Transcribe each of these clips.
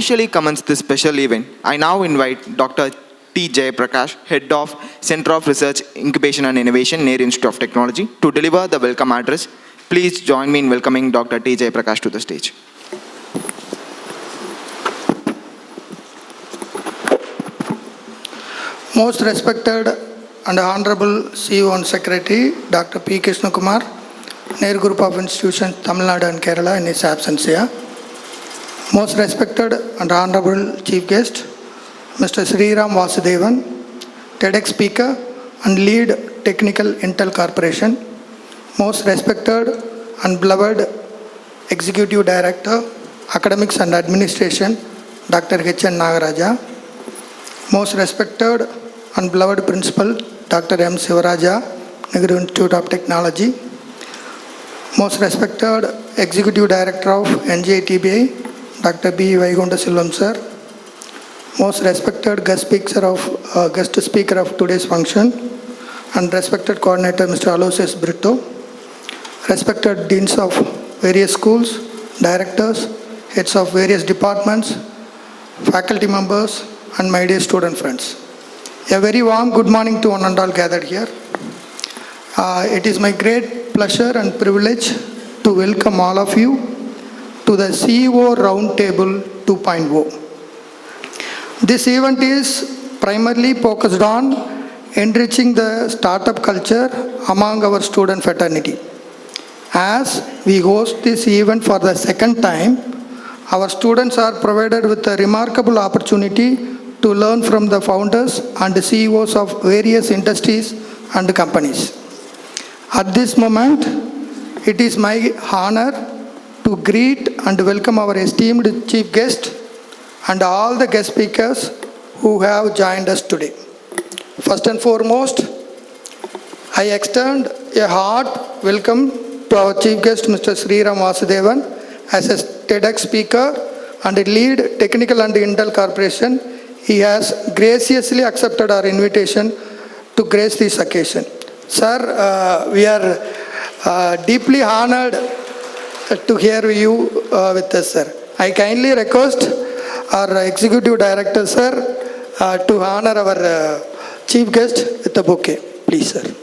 officially commence this special event, I now invite Dr. T. Jayaprakash, Head of Center of Research, Incubation and Innovation, Nehru Institute of Technology, to deliver the welcome address. Please join me in welcoming Dr. T. Jayaprakash to the stage. Most respected and honorable CEO and Secretary, Dr. P. Krishna Kumar, Nehru Group of Institutions, Tamilnadu and Kerala, in his absence here. Most respected and honorable Chief Guest, Mr. Sriram Vasudevan, TEDx Speaker and Lead Technical Intel Corporation. Most respected and beloved Executive Director, Academics and Administration, Dr. H.N. Nagaraja. Most respected and beloved Principal, Dr. M. Sivaraja, Nehru Institute of Technology. Most respected Executive Director of NJTBI, Dr. B. Vaikunta Silvam sir. Most respected guest speaker of today's function, and respected coordinator, Mr. Aloysius Brito. Respected deans of various schools, directors, heads of various departments, faculty members, and my dear student friends. A very warm good morning to one and all gathered here. It is my great pleasure and privilege to welcome all of you to the CEO Roundtable 2.0. This event is primarily focused on enriching the startup culture among our student fraternity. As we host this event for the second time, our students are provided with a remarkable opportunity to learn from the founders and the CEOs of various industries and companies. At this moment, it is my honor to greet and welcome our esteemed chief guest and all the guest speakers who have joined us today. First and foremost, I extend a heart welcome to our chief guest, Mr. Sriram Vasudevan, as a TEDx speaker and lead Technical and Intel Corporation. He has graciously accepted our invitation to grace this occasion. Sir, we are deeply honored to hear you with us, sir. I kindly request our Executive Director, sir, to honor our chief guest with a bouquet. Please, sir.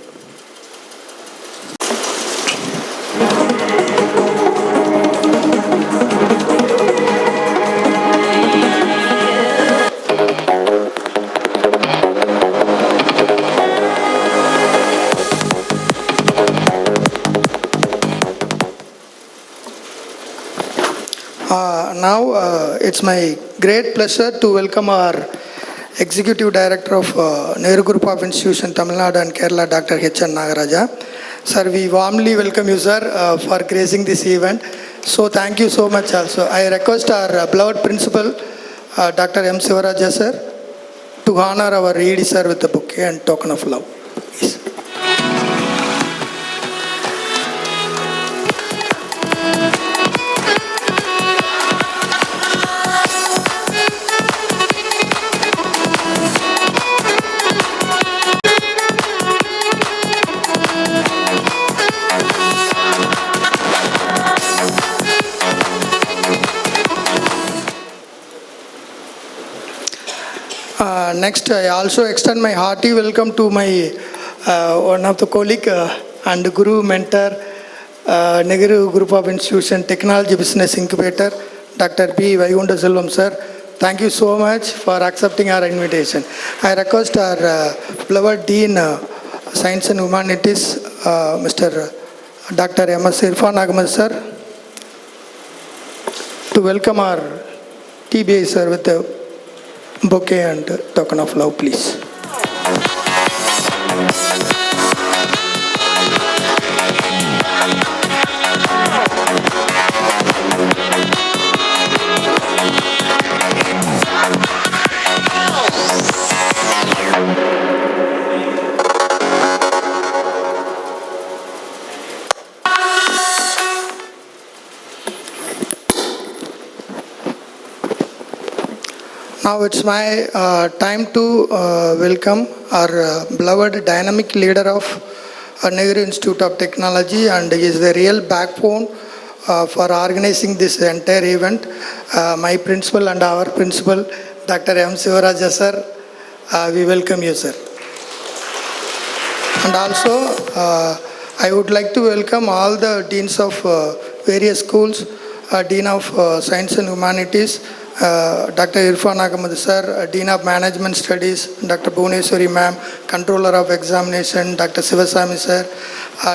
Now, it's my great pleasure to welcome our Executive Director of Nehru Group of Institutions, Tamilnadu and Kerala, Dr. H.N. Nagaraja. Sir, we warmly welcome you, sir, for gracing this event. So, thank you so much also. I request our beloved Principal, Dr. M. Sivaraja, sir, to honor our ED, sir, with a bouquet and token of love. Please. Next, I also extend my hearty welcome to my one of the colleague and guru mentor, Nehru Group of Institutions, Technology Business Incubator, Dr. B. Vaikunta Silvam, sir. Thank you so much for accepting our invitation. I request our beloved Dean, Science and Humanities, Mr. Dr. M.S. Irfan Ahmed, sir, to welcome our TBA, sir, with the bouquet and token of love, please. Now it's my time to welcome our beloved dynamic leader of Nehru Institute of Technology, and he is the real backbone for organizing this entire event. My principal and our principal, Dr. M. Sivaraja sir, we welcome you, sir. And also, I would like to welcome all the deans of various schools, Dean of Science and Humanities, Dr. Irfan Ahmed sir, Dean of Management Studies, Dr. Bhuvaneswari ma'am, Controller of Examination, Dr. Sivasamy sir,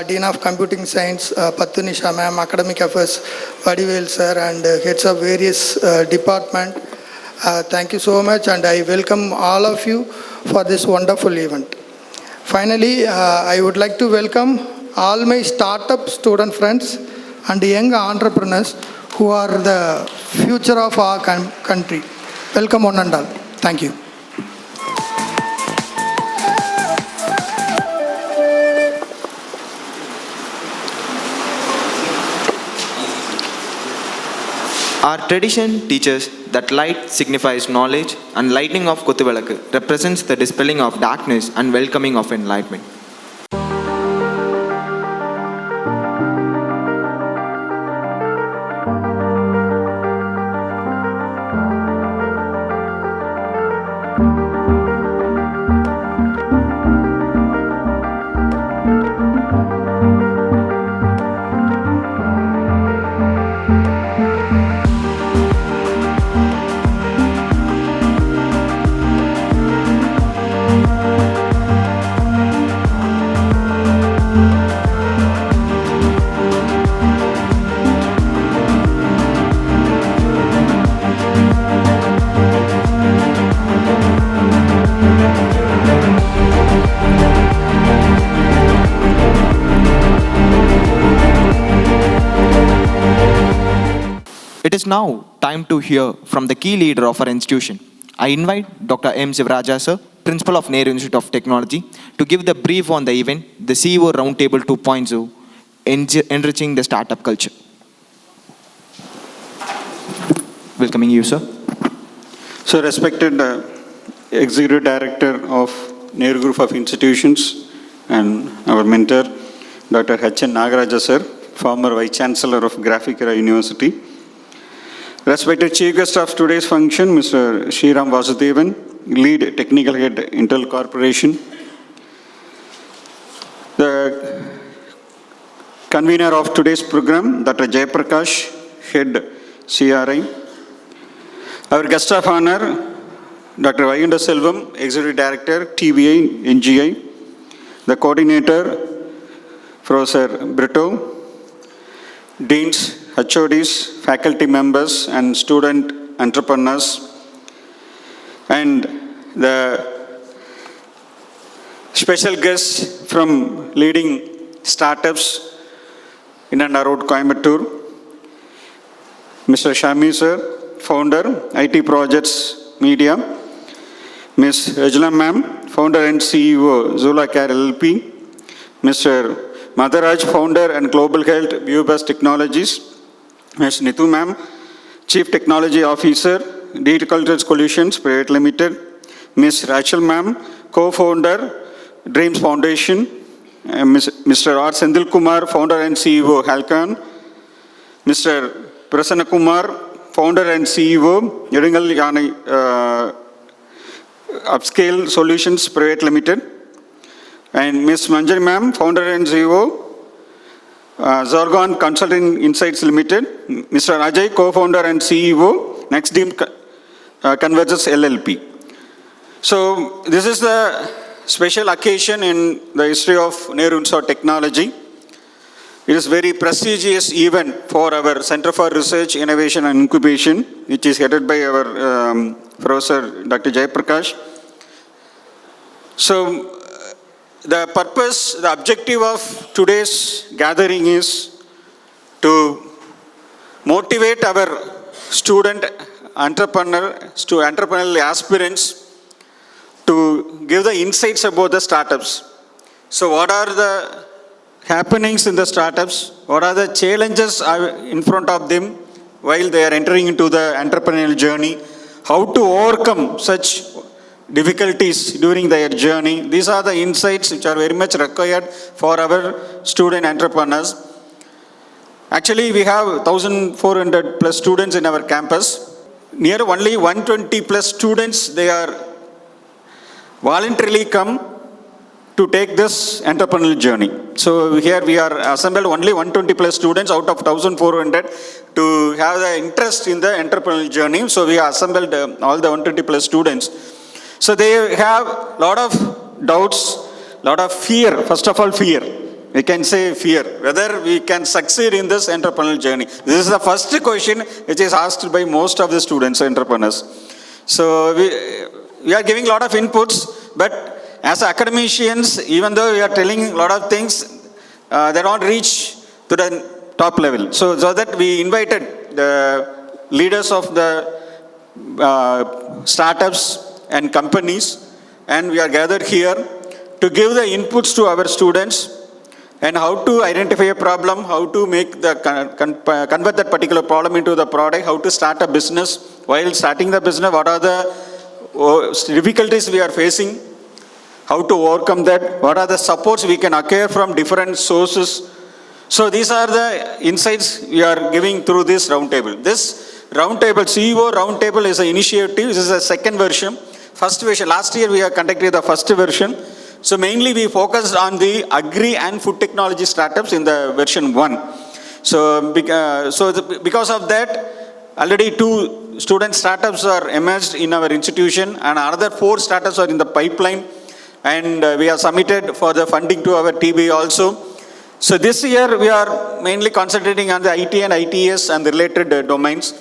Dean of Computing Science, Pattunisha ma'am, Academic Affairs, Vadivel sir, and heads of various department. Thank you so much, and I welcome all of you for this wonderful event. Finally, I would like to welcome all my startup student friends and young entrepreneurs who are the future of our country. Welcome one and all. Thank you. Our tradition teaches that light signifies knowledge and lighting of Kuthuvilakku represents the dispelling of darkness and welcoming of enlightenment. It is now time to hear from the key leader of our institution. I invite Dr. M. Sivaraja sir, Principal of Nehru Institute of Technology, to give the brief on the event, the CEO Roundtable 2.0, enriching the startup culture. Welcoming you, sir. So, respected Executive Director of Nehru Group of Institutions and our mentor, Dr. H. N. Nagaraja sir, former Vice Chancellor of Graphika University. Respected Chief Guest of today's function, Mr. Sriram Vasudevan, Lead Technical Head, Intel Corporation. The convener of today's program, Dr. Jayaprakash, Head CRI. Our guest of honor, Dr. Vayunda Selvam, Executive Director, TBI, NGI. The coordinator, Professor Brito. Deans, HODs, faculty members, and student entrepreneurs, and the special guests from leading startups in and around Coimbatore, Mr. Shami sir, founder, IT Projects Media, Ms. Rajla ma'am, founder and CEO, Zula Care LLP, Mr. Madharaj, founder and Global Health, Viewbus Technologies, Ms. Nithu ma'am, Chief Technology Officer, Digital Cultural Solutions Private Limited, Ms. Rachel ma'am, Co-founder, Dreams Foundation, Mr. R. Sendil Kumar, founder and CEO, Halcon, Mr. Prasanna Kumar, founder and CEO, Yeringal Yani Upscale Solutions Private Limited, and Ms. Manjari ma'am, founder and CEO, Zorgon Consulting Insights Limited, Mr. Ajay, co-founder and CEO, NextDeem Convergence LLP. So this is the special occasion in the history of Nehru Institute of Technology. It is very prestigious event for our Center for Research, Innovation and Incubation, which is headed by our Professor Dr. Jayaprakash. So the purpose, the objective of today's gathering is to motivate our entrepreneurial aspirants to give the insights about the startups. So what are the happenings in the startups? What are the challenges in front of them while they are entering into the entrepreneurial journey? How to overcome such difficulties during their journey. These are the insights which are very much required for our student entrepreneurs. Actually, we have 1,400 plus students in our campus. Near only 120 plus students, they are voluntarily come to take this entrepreneurial journey. So here we are assembled only 120 plus students out of 1,400 to have the interest in the entrepreneurial journey. So we have assembled all the 120 plus students. So they have a lot of doubts, lot of fear. First of all, fear. We can say fear, whether we can succeed in this entrepreneurial journey. This is the first question which is asked by most of the students, entrepreneurs. So we are giving a lot of inputs, but as academicians, even though we are telling a lot of things, they don't reach to the top level. So that we invited the leaders of the startups and companies, and we are gathered here to give the inputs to our students and how to identify a problem, how to make the convert that particular problem into the product, how to start a business. While starting the business, what are the difficulties we are facing, how to overcome that, what are the supports we can acquire from different sources. So these are the insights we are giving through this roundtable. This roundtable, CEO Roundtable, is an initiative. This is a second version. First version, last year we have conducted the first version. So mainly we focused on the agri and food technology startups in the version 1. So because of that, already 2 student startups are emerged in our institution and another 4 startups are in the pipeline. And we have submitted for the funding to our TBA also. So this year we are mainly concentrating on the IT and ITS and the related domains.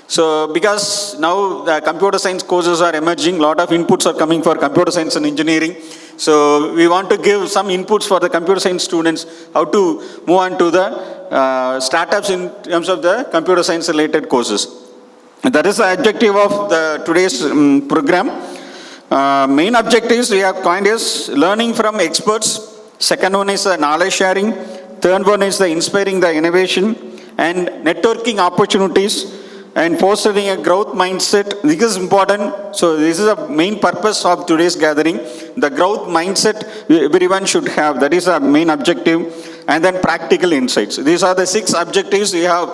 So because now the computer science courses are emerging, a lot of inputs are coming for computer science and engineering. So we want to give some inputs for the computer science students, how to move on to the startups in terms of the computer science related courses. That is the objective of the today's program. Main objectives we have coined is learning from experts. Second one is knowledge sharing. Third one is the inspiring the innovation and networking opportunities and fostering a growth mindset. This is important. So this is the main purpose of today's gathering. The growth mindset everyone should have. That is our main objective. And then practical insights. These are the 6 objectives we have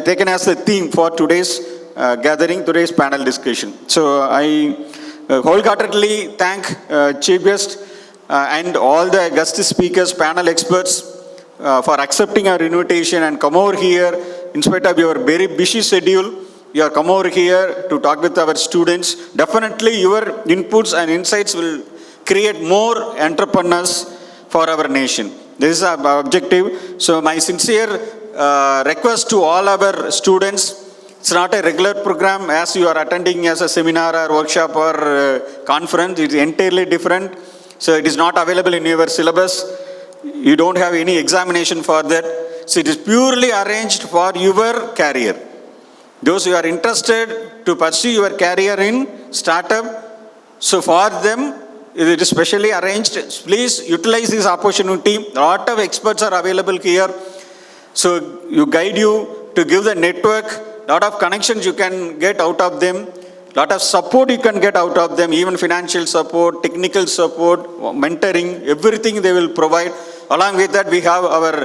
taken as the theme for today's gathering, today's panel discussion. So I wholeheartedly thank Chief Guest and all the guest speakers, panel experts for accepting our invitation and come over here in spite of your very busy schedule. You have come over here to talk with our students. Definitely your inputs and insights will create more entrepreneurs for our nation. This is our objective. So my sincere request to all our students, it's not a regular program as you are attending as a seminar or workshop or conference. It's entirely different. So it is not available in your syllabus. You don't have any examination for that. So it is purely arranged for your career. Those who are interested to pursue your career in startup, so for them it is specially arranged. Please utilize this opportunity. A lot of experts are available here. So you guide you to give the network. Lot of connections you can get out of them, lot of support you can get out of them, even financial support, technical support, mentoring, everything they will provide. Along with that, we have our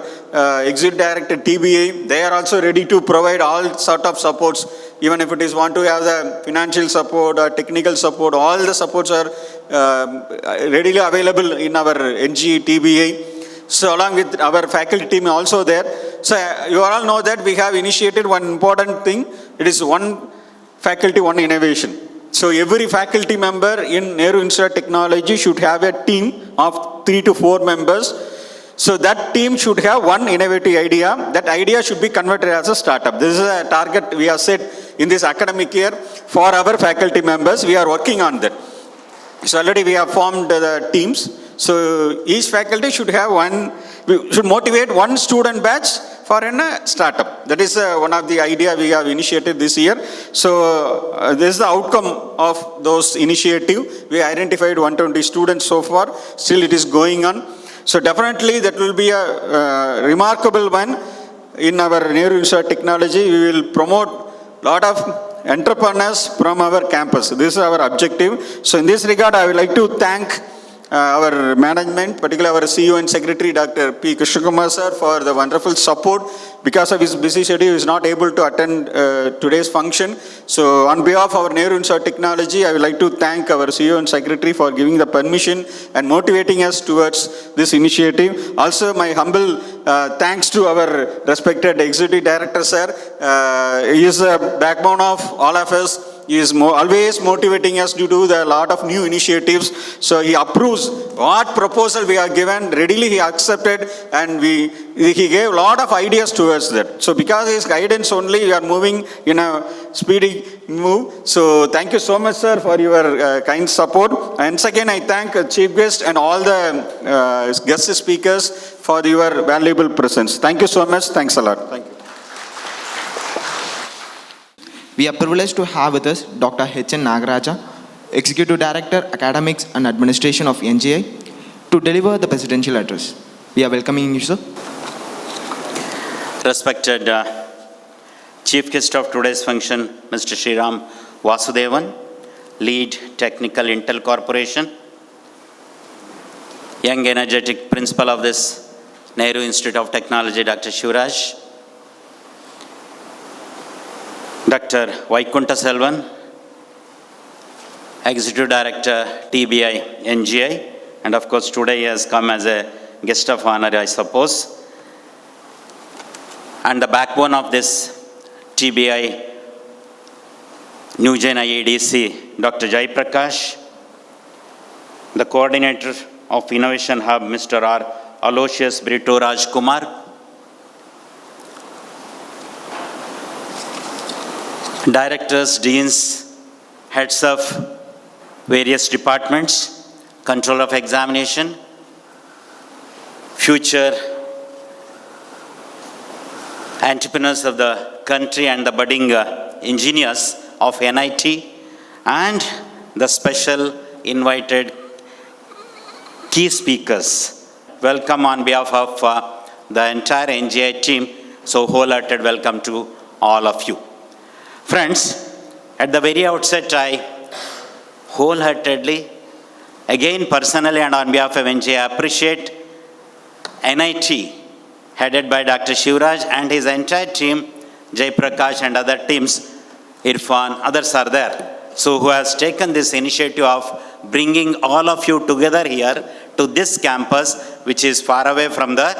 Executive Director TBA. They are also ready to provide all sort of supports. Even if it is want to have the financial support or technical support, all the supports are readily available in our NGE TBA. So along with our faculty team also there. So you all know that we have initiated one important thing. It is one faculty, one innovation. So every faculty member in Nehru Institute of Technology should have a team of 3 to 4 members. So that team should have one innovative idea. That idea should be converted as a startup. This is a target we have set in this academic year for our faculty members. We are working on that. So already we have formed the teams. So each faculty should have we should motivate one student batch for a startup. That is one of the idea we have initiated this year. So this is the outcome of those initiative. We identified 120 students so far. Still it is going on. So definitely that will be a remarkable one in our Nehru Institute of Technology. We will promote a lot of entrepreneurs from our campus. This is our objective. So in this regard, I would like to thank our management, particularly our CEO and Secretary, Dr. P. Krishnakumar sir, for the wonderful support. Because of his busy schedule, he is not able to attend today's function. So on behalf of our Nehru Institute of Technology, I would like to thank our CEO and Secretary for giving the permission and motivating us towards this initiative. Also, my humble thanks to our respected Executive Director, sir. He is the backbone of all of us. He is always motivating us to do a lot of new initiatives. So he approves what proposal we are given, readily he accepted, and he gave a lot of ideas towards that. So because of his guidance only, we are moving in a speedy move. So thank you so much, sir, for your kind support. And again, I thank Chief Guest and all the guest speakers for your valuable presence. Thank you so much. Thanks a lot. Thank you. We are privileged to have with us Dr. H.N. Nagaraja, Executive Director, Academics and Administration of NGI, to deliver the presidential address. We are welcoming you, sir. Respected Chief Guest of today's function, Mr. Sriram Vasudevan, Lead Technical Intel Corporation, Young Energetic Principal of this Nehru Institute of Technology, Dr. Shivraj, Dr. Vaikunta Selvan, Executive Director, TBI, NGI, and of course today he has come as a guest of honor, I suppose. And the backbone of this TBI, New Gen IEDC, Dr. Jai Prakash, the Coordinator of Innovation Hub, Mr. R. Aloysius Brito Raj Kumar, Directors, Deans, Heads of various departments, Control of Examination, future entrepreneurs of the country and the budding engineers of NIT, and the special invited key speakers. Welcome on behalf of the entire NGI team. So wholehearted welcome to all of you. Friends, at the very outset, I wholeheartedly, again personally and on behalf of NGI, appreciate NIT, headed by Dr. Shivraj and his entire team, Jai Prakash and other teams, Irfan, others are there. So who has taken this initiative of bringing all of you together here to this campus, which is far away from the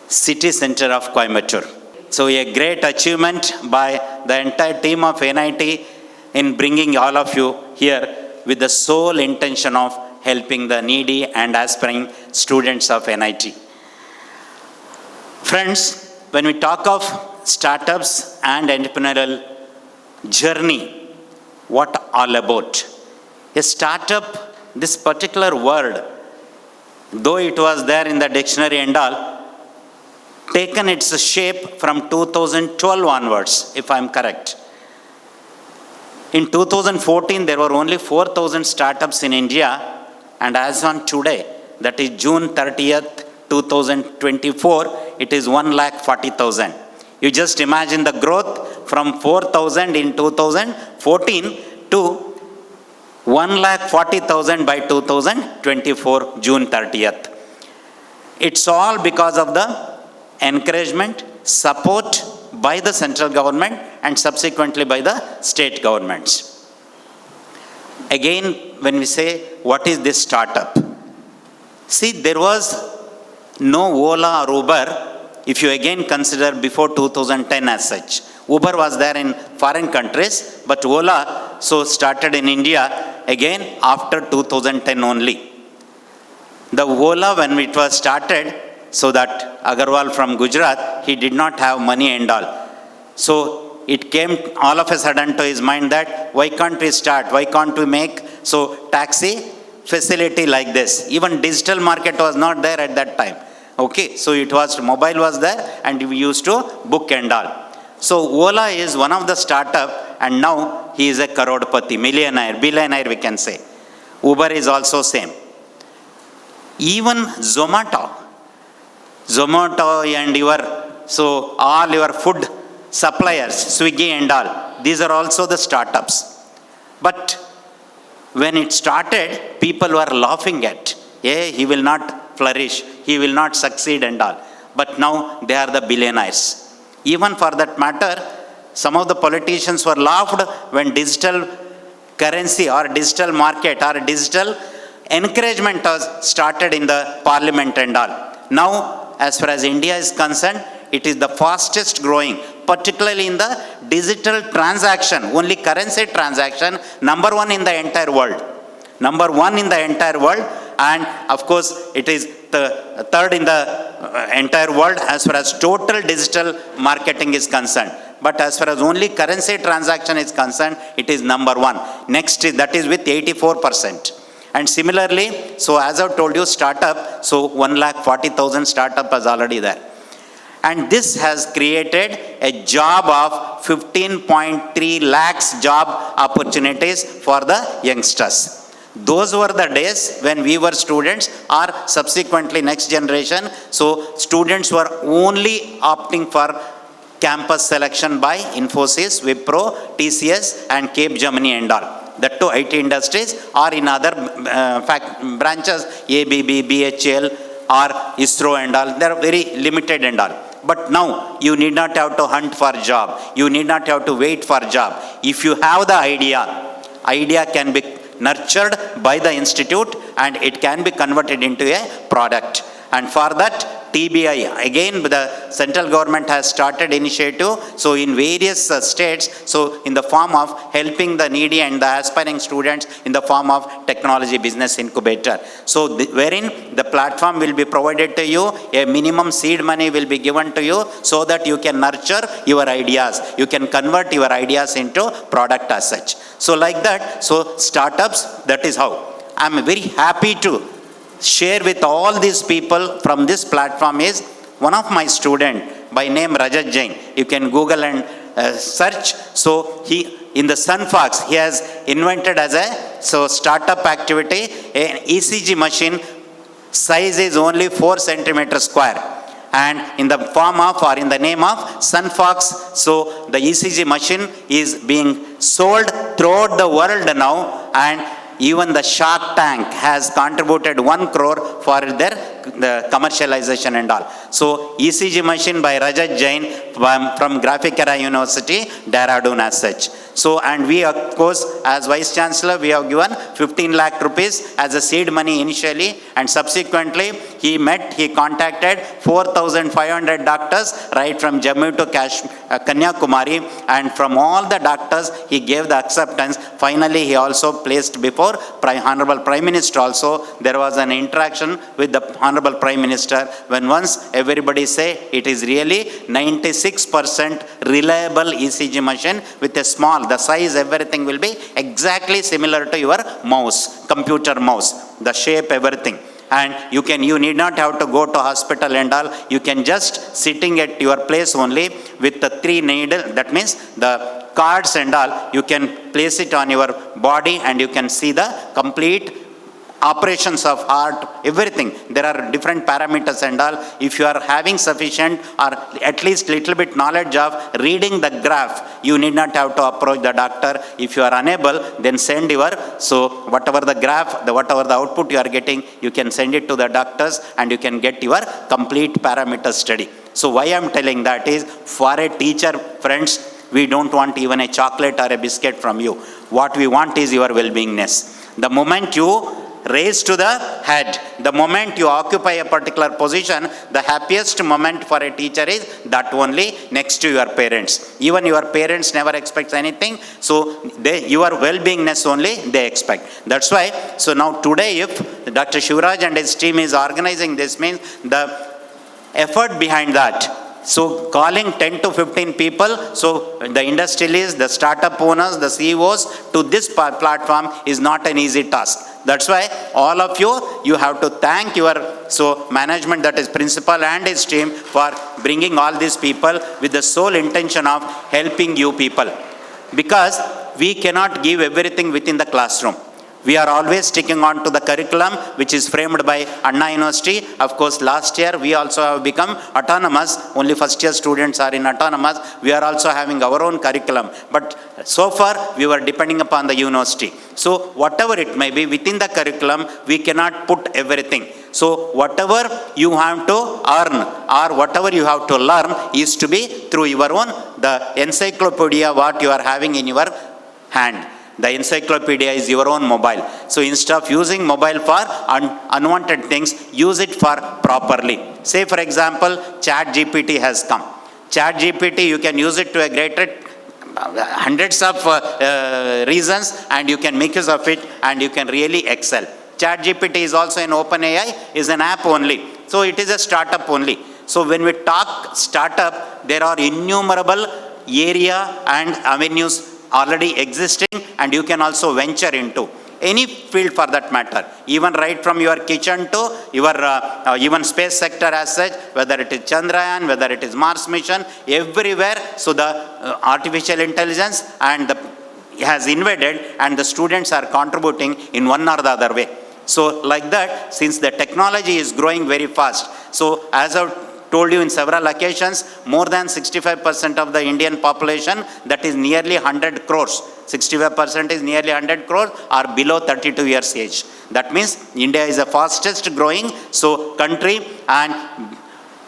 city center of Coimbatore. So a great achievement by the entire team of NIT in bringing all of you here with the sole intention of helping the needy and aspiring students of NIT. Friends, when we talk of startups and entrepreneurial journey, what all about? A startup, this particular word, though it was there in the dictionary and all, taken its shape from 2012 onwards, if I am correct. In 2014, there were only 4,000 startups in India, and as on today, that is June 30th, 2024, it is 140,000. You just imagine the growth from 4,000 in 2014 to 140,000 by 2024, June 30th. It's all because of the encouragement, support by the central government and subsequently by the state governments. Again, when we say, what is this startup? See, there was no Ola or Uber, if you again consider before 2010 as such. Uber was there in foreign countries, but Ola started in India again after 2010 only. The Ola, when it was started, so that Agarwal from Gujarat, he did not have money and all. So it came all of a sudden to his mind that why can't we start, why can't we make taxi facility like this. Even digital market was not there at that time. Okay, so it was, mobile was there and we used to book and all. So Ola is one of the startup and now he is a crorepati, millionaire, billionaire we can say. Uber is also same. Even Zomato and all your food suppliers, Swiggy and all, these are also the startups. But when it started, people were laughing at, he will not flourish, he will not succeed and all. But now they are the billionaires. Even for that matter, some of the politicians were laughed when digital currency or digital market or digital encouragement was started in the parliament and all. Now, as far as India is concerned, it is the fastest growing, particularly in the digital transaction, only currency transaction, number one in the entire world. Number one in the entire world, and of course, it is the third in the entire world as far as total digital marketing is concerned. But as far as only currency transaction is concerned, it is number one. Next, that is with 84%. And similarly, so as I told you, startup, so 1,40,000 startup is already there. And this has created a job of 15.3 lakhs job opportunities for the youngsters. Those were the days when we were students or subsequently next generation. So students were only opting for campus selection by Infosys, Wipro, TCS and Cape Gemini and all. That to IT industries or in other branches, ABB, BHL or ISRO and all. They are very limited and all. But now you need not have to hunt for job. You need not have to wait for job. If you have the idea can be nurtured by the institute and it can be converted into a product. And for that, TBI, again the central government has started initiative, so in various states, so in the form of helping the needy and the aspiring students in the form of technology business incubator. So wherein the platform will be provided to you, a minimum seed money will be given to you so that you can nurture your ideas. You can convert your ideas into product as such. So like that, so startups, that is how. I'm very happy to share with all these people from this platform is one of my student by name Rajat Jain. You can Google and search. So he, in the Sunfox, he has invented as a startup activity, an ECG machine size is only 4 centimeters square. And in the form of or in the name of Sunfox, so the ECG machine is being sold throughout the world now, and even the Shark Tank has contributed 1 crore for the commercialization and all. So ECG machine by Rajat Jain from Graphicera University, Dehradun as such. So, and we of course as Vice Chancellor, we have given 15 lakh rupees as a seed money initially, and subsequently he contacted 4,500 doctors right from Jammu to Kanyakumari, and from all the doctors he gave the acceptance. Finally, he also placed before Honorable Prime Minister also. There was an interaction with the Honorable Prime Minister when once everybody say it is really 96% reliable ECG machine with a small, the size, everything will be exactly similar to your mouse, computer mouse, the shape, everything. And you need not have to go to hospital and all. You can just sitting at your place only with the 3 needle, that means the cards and all, you can place it on your body and you can see the complete operations of heart, everything. There are different parameters and all. If you are having sufficient or at least little bit knowledge of reading the graph, you need not have to approach the doctor. If you are unable, then send your, so whatever the graph, whatever the output you are getting, you can send it to the doctors and you can get your complete parameter study. So why I am telling that is, for a teacher, friends, we don't want even a chocolate or a biscuit from you. What we want is your well-beingness. The moment you raise to the head, the moment you occupy a particular position, the happiest moment for a teacher is that only next to your parents. Even your parents never expect anything, so your well-beingness only they expect. That's why, so now today if Dr. Shivraj and his team is organizing this, means the effort behind that. So calling 10 to 15 people, so the industrialists, the startup owners, the CEOs to this platform is not an easy task. That's why all of you have to thank your management, that is principal and his team, for bringing all these people with the sole intention of helping you people. Because we cannot give everything within the classroom. We are always sticking on to the curriculum which is framed by Anna University. Of course, last year we also have become autonomous. Only first year students are in autonomous. We are also having our own curriculum. But so far we were depending upon the university. So whatever it may be within the curriculum, we cannot put everything. So whatever you have to earn or whatever you have to learn is to be through your own, the encyclopedia what you are having in your hand. The encyclopedia is your own mobile. So instead of using mobile for unwanted things, use it for properly. Say for example, ChatGPT has come. ChatGPT, you can use it to a greater hundreds of reasons, and you can make use of it and you can really excel. ChatGPT is also an OpenAI, is an app only. So it is a startup only. So when we talk startup, there are innumerable area and avenues already existing, and you can also venture into any field for that matter, even right from your kitchen to your even space sector as such, whether it is Chandrayaan, whether it is Mars mission, everywhere. So the artificial intelligence and the has invaded, and the students are contributing in one or the other way. So like that, since the technology is growing very fast, so as I've told you in several occasions, more than 65% of the Indian population, that is nearly 100 crores. 65% is nearly 100 crores are below 32 years age. That means India is the fastest growing country, and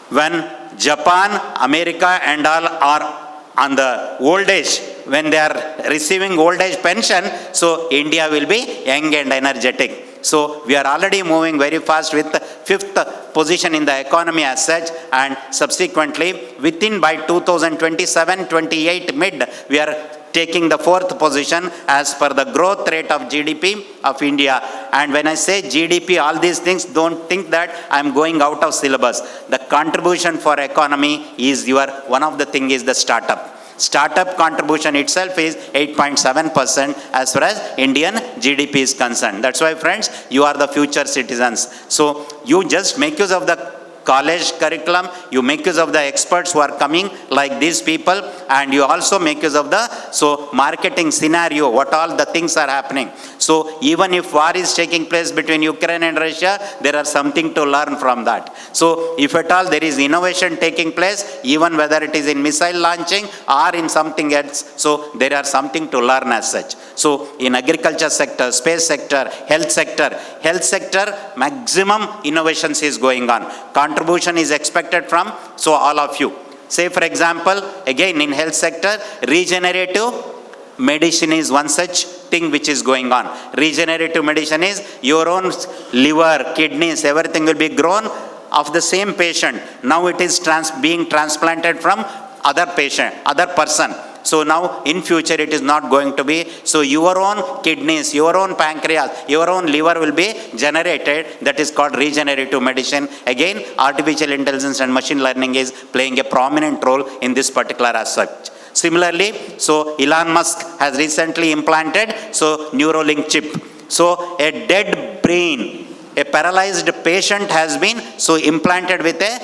when Japan, America and all are on the old age, when they are receiving old age pension, so India will be young and energetic. So we are already moving very fast with the 5th position in the economy as such, and subsequently within by 2027-28 mid, we are taking the 4th position as per the growth rate of GDP of India. And when I say GDP, all these things, don't think that I am going out of syllabus. The contribution for economy is one of the thing is the startup. Startup contribution itself is 8.7% as far as Indian GDP is concerned. That's why, friends, you are the future citizens. So you just make use of the college curriculum, you make use of the experts who are coming like these people, and you also make use of the marketing scenario, what all the things are happening. So even if war is taking place between Ukraine and Russia, there are something to learn from that. So if at all there is innovation taking place, even whether it is in missile launching or in something else, so there are something to learn as such. So in agriculture sector, space sector, health sector, maximum innovations is going on. Contribution is expected from all of you. Say for example, again in health sector, regenerative medicine is one such thing which is going on. Regenerative medicine is your own liver, kidneys, everything will be grown of the same patient. Now it is being transplanted from other person. So now in future it is not going to be. So your own kidneys, your own pancreas, your own liver will be generated. That is called regenerative medicine. Again, artificial intelligence and machine learning is playing a prominent role in this particular aspect. Similarly, Elon Musk has recently implanted Neuralink chip. So a dead brain, a paralyzed patient has been implanted with a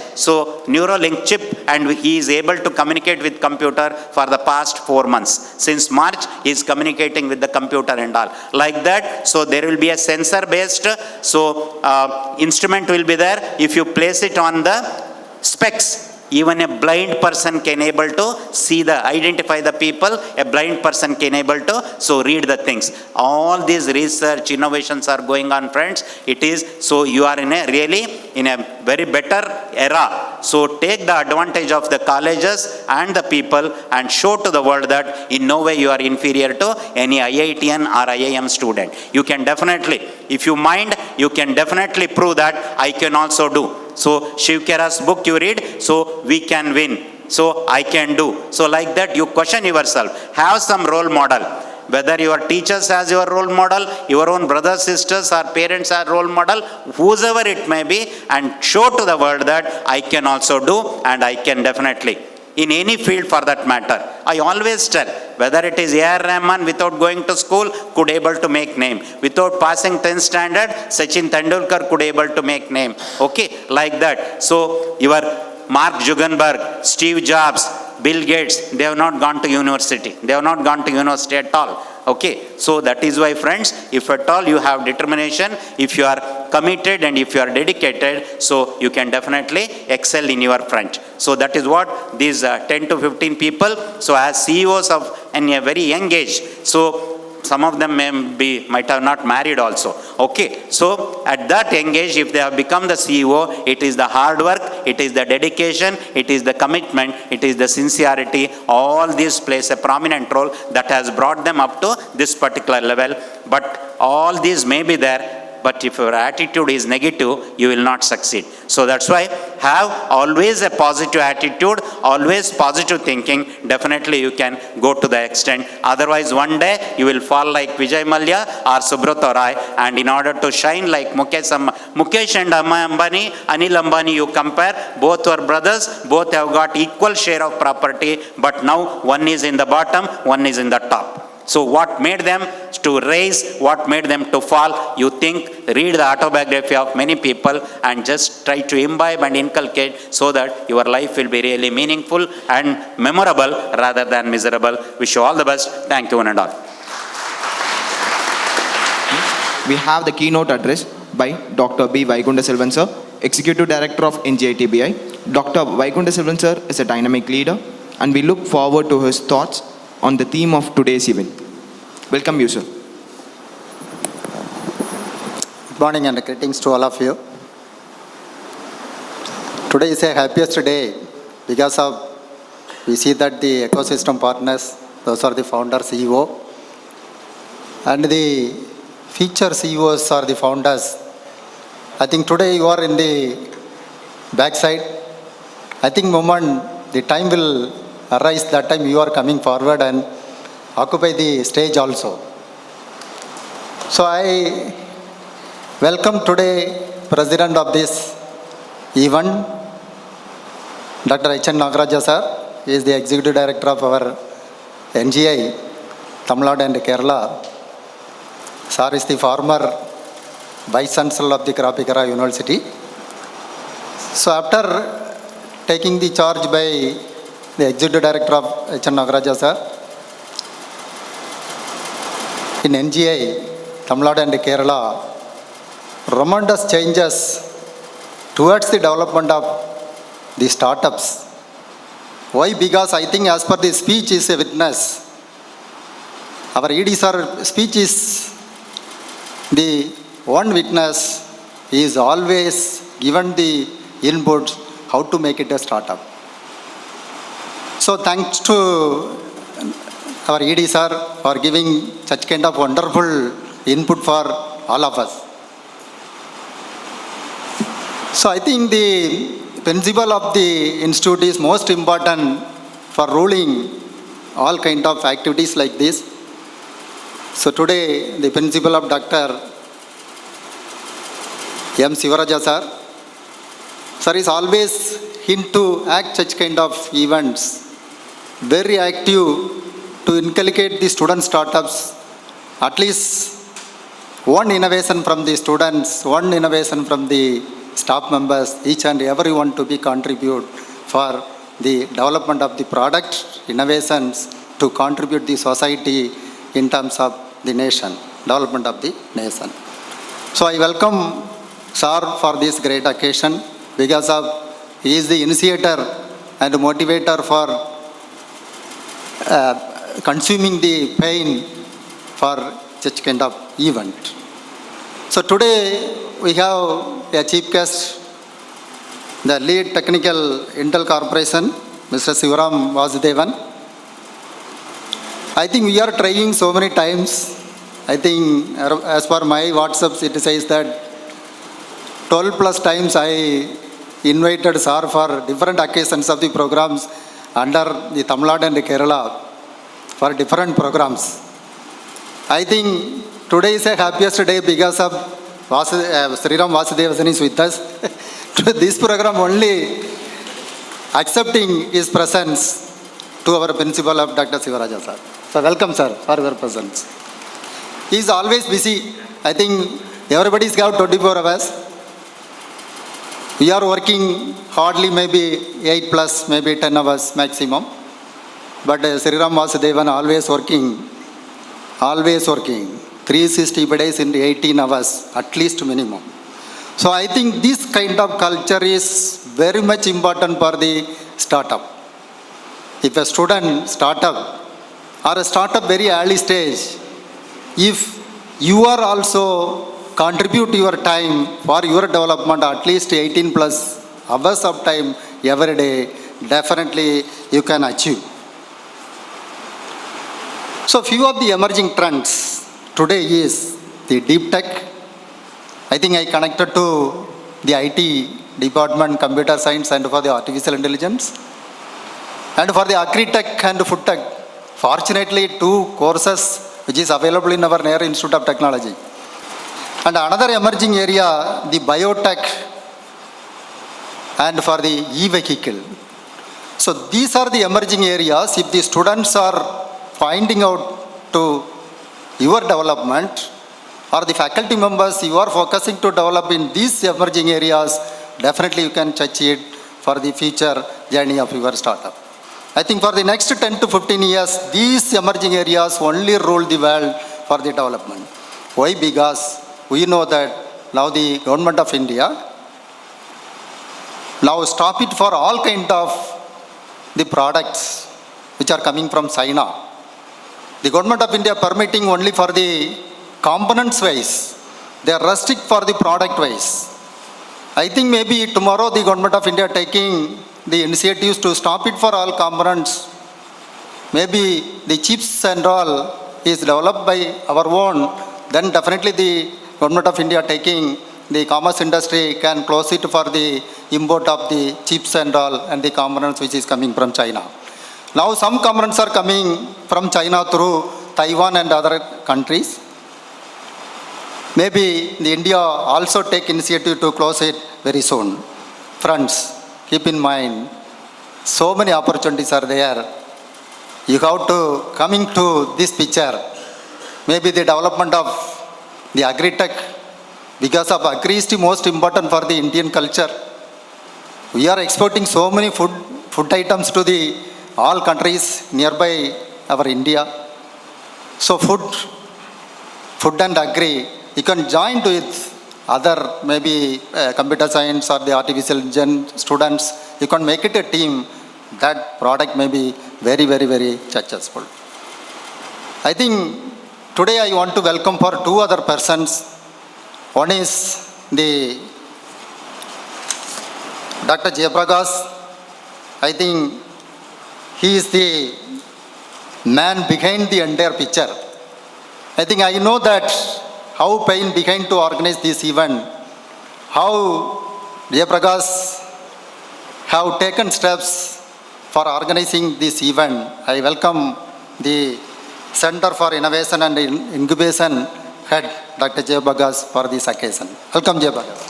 Neuralink chip, and he is able to communicate with computer for the past 4 months. Since March, he is communicating with the computer and all. Like that, there will be a sensor-based instrument will be there. If you place it on the specs, even a blind person can able to identify the people. A blind person can able to read the things. All these research innovations are going on, friends. It is you are in a very better era. So take the advantage of the colleges and the people and show to the world that in no way you are inferior to any IITian or IIM student. You can definitely, if you mind, you can definitely prove that I can also do. So Shiv Khera's book you read, we can win. I can do. Like that, you question yourself. Have some role model. Whether your teachers as your role model, your own brothers, sisters or parents are role model, whosoever it may be, and show to the world that I can also do, and I can definitely. In any field for that matter. I always tell, whether it is A.R. Rahman without going to school could able to make name. Without passing 10th standard, Sachin Tendulkar could able to make name. Okay, like that. So your Mark Zuckerberg, Steve Jobs, Bill Gates, they have not gone to university. They have not gone to university at all. Okay, so that is why, friends, if at all you have determination, if you are committed and if you are dedicated, so you can definitely excel in your front. So that is what these 10 to 15 people, so as CEOs of in a very young age, so some of them might have not married also. Okay, so at that young age, if they have become the CEO, it is the hard work, it is the dedication, it is the commitment, it is the sincerity. All this plays a prominent role that has brought them up to this particular level. But all these may be there, but if your attitude is negative, you will not succeed. So that's why have always a positive attitude, always positive thinking. Definitely you can go to the extent. Otherwise one day you will fall like Vijay Mallya or Subrata Roy, and in order to shine like Mukesh and Ambani, Anil Ambani, you compare, both were brothers, both have got equal share of property, but now one is in the bottom, one is in the top. So what made them to rise, what made them to fall? You think, read the autobiography of many people and just try to imbibe and inculcate so that your life will be really meaningful and memorable rather than miserable. Wish you all the best. Thank you one and all. We have the keynote address by Dr. B. Vaikunda Selvan sir, Executive Director of NGITBI. Dr. Vaikunda Selvan sir is a dynamic leader, and we look forward to his thoughts on the theme of today's event. Welcome you, sir. Good morning and greetings to all of you. Today is a happiest day because we see that the ecosystem partners, those are the founder CEO, and the future CEOs are the founders. I think today you are in the backside. I think moment the time will arise, that time you are coming forward and occupy the stage also. So I welcome today President of this event, Dr. H.N. Nagaraja sir. He is the Executive Director of our NGI, Tamilnadu and Kerala. Sir is the former Vice Chancellor of the Krapikara University. So after taking the charge by the Executive Director of H.N. Nagaraja sir, in NGI, Tamilnadu and Kerala, tremendous changes towards the development of the startups. Why? Because I think as per the speech is a witness. Our ED sir speech is the one witness. He is always given the input how to make it a startup. So thanks to our ED sir for giving such kind of wonderful input for all of us. So I think the principle of the institute is most important for ruling all kind of activities like this. So today the principle of Dr. M. Sivaraja sir is always hint to act such kind of events, very active to inculcate the student startups, at least one innovation from the students, one innovation from the staff members, each and everyone to be contribute for the development of the product, innovations to contribute the society in terms of the nation, development of the nation. So I welcome sir for this great occasion because of he is the initiator and motivator for consuming the pain for such kind of event. So today we have a chief guest, the lead technical Intel Corporation, Mr. Sivaram Vasudevan. I think we are trying so many times. I think as per my WhatsApp it says that 12 plus times I invited sir for different occasions of the programs under the Tamilnadu and Kerala for different programs. I think today is a happiest day because of Sriram Vasudevan is with us. This program only accepting his presence to our principal of Dr. Sivaraja sir. So welcome sir for your presence. He is always busy. I think everybody's got 24 hours. We are working hardly maybe 8 plus, maybe 10 hours maximum. But Sriram Vasudevan always working always working, 360 days into 18 hours, at least minimum. So I think this kind of culture is very much important for the startup. If a student startup or a startup very early stage, if you are also contribute your time for your development, at least 18 plus hours of time every day, definitely you can achieve. So few of the emerging trends today is the deep tech. I think I connected to the IT department, computer science, and for the artificial intelligence, and for the agri-tech and food tech. Fortunately, 2 courses which is available in our Nehru Institute of Technology. And another emerging area, the biotech and for the e-vehicle. So these are the emerging areas. If the students are finding out to your development, or the faculty members you are focusing to develop in these emerging areas, definitely you can touch it for the future journey of your startup. I think for the next 10 to 15 years, these emerging areas only rule the world for the development. Why? Because we know that now the government of India now stop it for all kind of the products which are coming from China. The government of India permitting only for the components wise. They are restrict for the product wise. I think maybe tomorrow the government of India taking the initiatives to stop it for all components. Maybe the chips and all is developed by our own. Then definitely the government of India taking the commerce industry can close it for the import of the chips and all and the components which is coming from China. Now some components are coming from China through Taiwan and other countries. Maybe the India also take initiative to close it very soon. Friends, keep in mind, so many opportunities are there. You have to coming to this picture. Maybe the development of the agri-tech, because of agri is the most important for the Indian culture. We are exporting so many food items to the all countries nearby our India. So food and agri, you can join with other maybe computer science or the artificial intelligence students. You can make it a team. That product may be very, very, very successful. I think today I want to welcome for 2 other persons. One is the Dr. Jayaprakash. I think he is the man behind the entire picture. I think I know that how pain behind to organize this event, how Jayaprakash have taken steps for organizing this event. I welcome the Center for Innovation and Incubation Head, Dr. Jayaprakash, for this occasion. Welcome, Jayaprakash.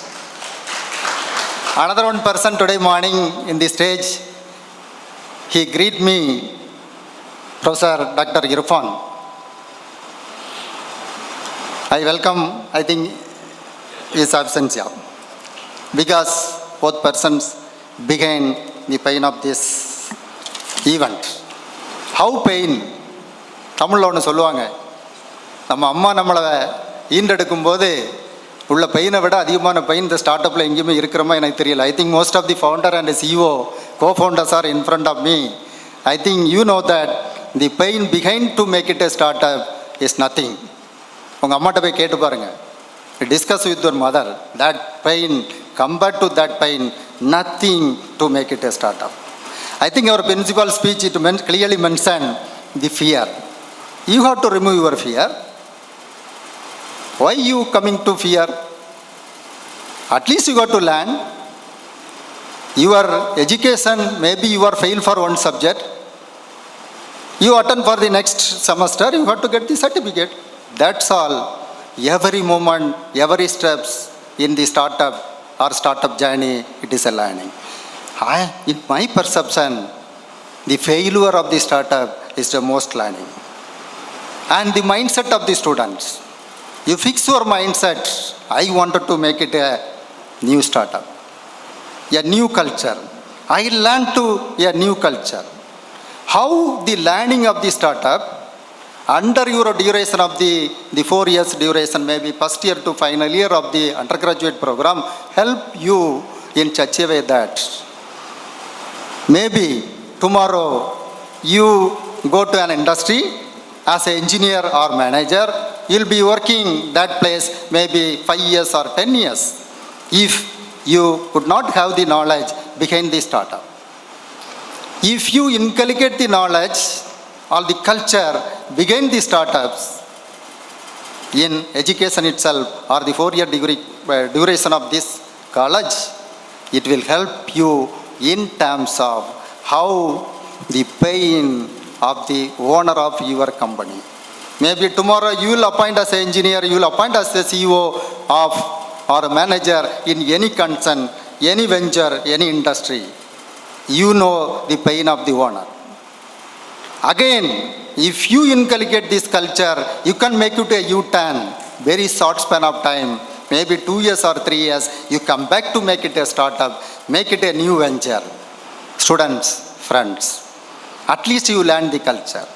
Another one person today morning in the stage, he greet me, Professor Dr. Irfan. I welcome, I think, his absence here, because both persons began the pain of this event. How pain? தமிழில் ஒன்று சொல்லுவாங்க, நம்ம அம்மா நம்மளை ஈண்டெடுக்கும் போது உள்ள பெயினை விட அதிகமான பெயின் இந்த ஸ்டார்ட் அப்பில் எங்கேயுமே இருக்கிறோமா எனக்கு தெரியல. I think most of the founder and CEO co-founders are in front of me. I think you know that the pain behind to make it a startup is nothing. உங்கள் அம்மாட்ட போய் கேட்டு பாருங்கள், discuss with your mother, that pain compared to that pain, nothing to make it a start up. I think our principal speech it clearly mentioned the fear. You have to remove your fear. Why you coming to fear? At least you got to learn. Your education, maybe you are failed for one subject. You attend for the next semester, you have to get the certificate. That's all. Every moment, every steps in the startup or startup journey, it is a learning. In my perception, the failure of the startup is the most learning. And the mindset of the students. You fix your mindset. I wanted to make it a new startup, a new culture. I learned to a new culture. How the learning of the startup Under your duration of the 4 years duration, maybe first year to final year of the undergraduate program, help you in such a way that maybe tomorrow you go to an industry as an engineer or manager, you'll be working that place maybe 5 years or 10 years. If you could not have the knowledge behind the startup. If you inculcate the knowledge or the culture behind the startups in education itself or the 4-year degree duration of this college, it will help you in terms of how the pain of the owner of your company. Maybe tomorrow you will appoint as an engineer, you will appoint as the CEO of or a manager in any concern, any venture, any industry. You know the pain of the owner. Again, if you inculcate this culture, you can make it a U-turn, very short span of time, maybe 2 years or 3 years, you come back to make it a startup, make it a new venture. Students, friends, at least you learn the culture.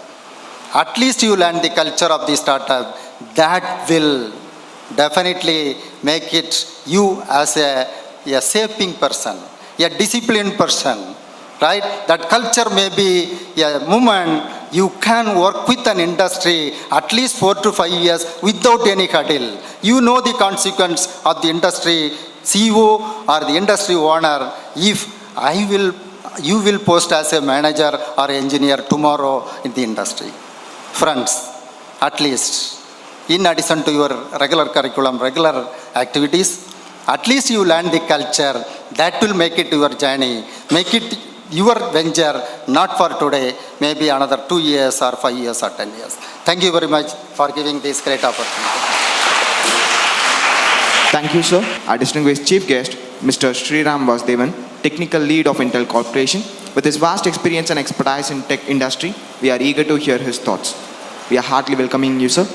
At least you learn the culture of the startup. That will definitely make it you as a shaping person, a disciplined person, right? That culture may be a moment you can work with an industry at least 4 to 5 years without any hurdle. You know the consequence of the industry CEO or the industry owner. If you will post as a manager or engineer tomorrow in the industry. Friends, at least in addition to your regular curriculum, regular activities, at least you learn the culture. That will make it your journey, make it your venture, not for today, maybe another 2 years or 5 years or 10 years. Thank you very much for giving this great opportunity. Thank you, sir. Our distinguished chief guest, Mr. Sriram Vasudevan, Technical Lead of Intel Corporation. With his vast experience and expertise in tech industry, we are eager to hear his thoughts. We are heartily welcoming you, sir.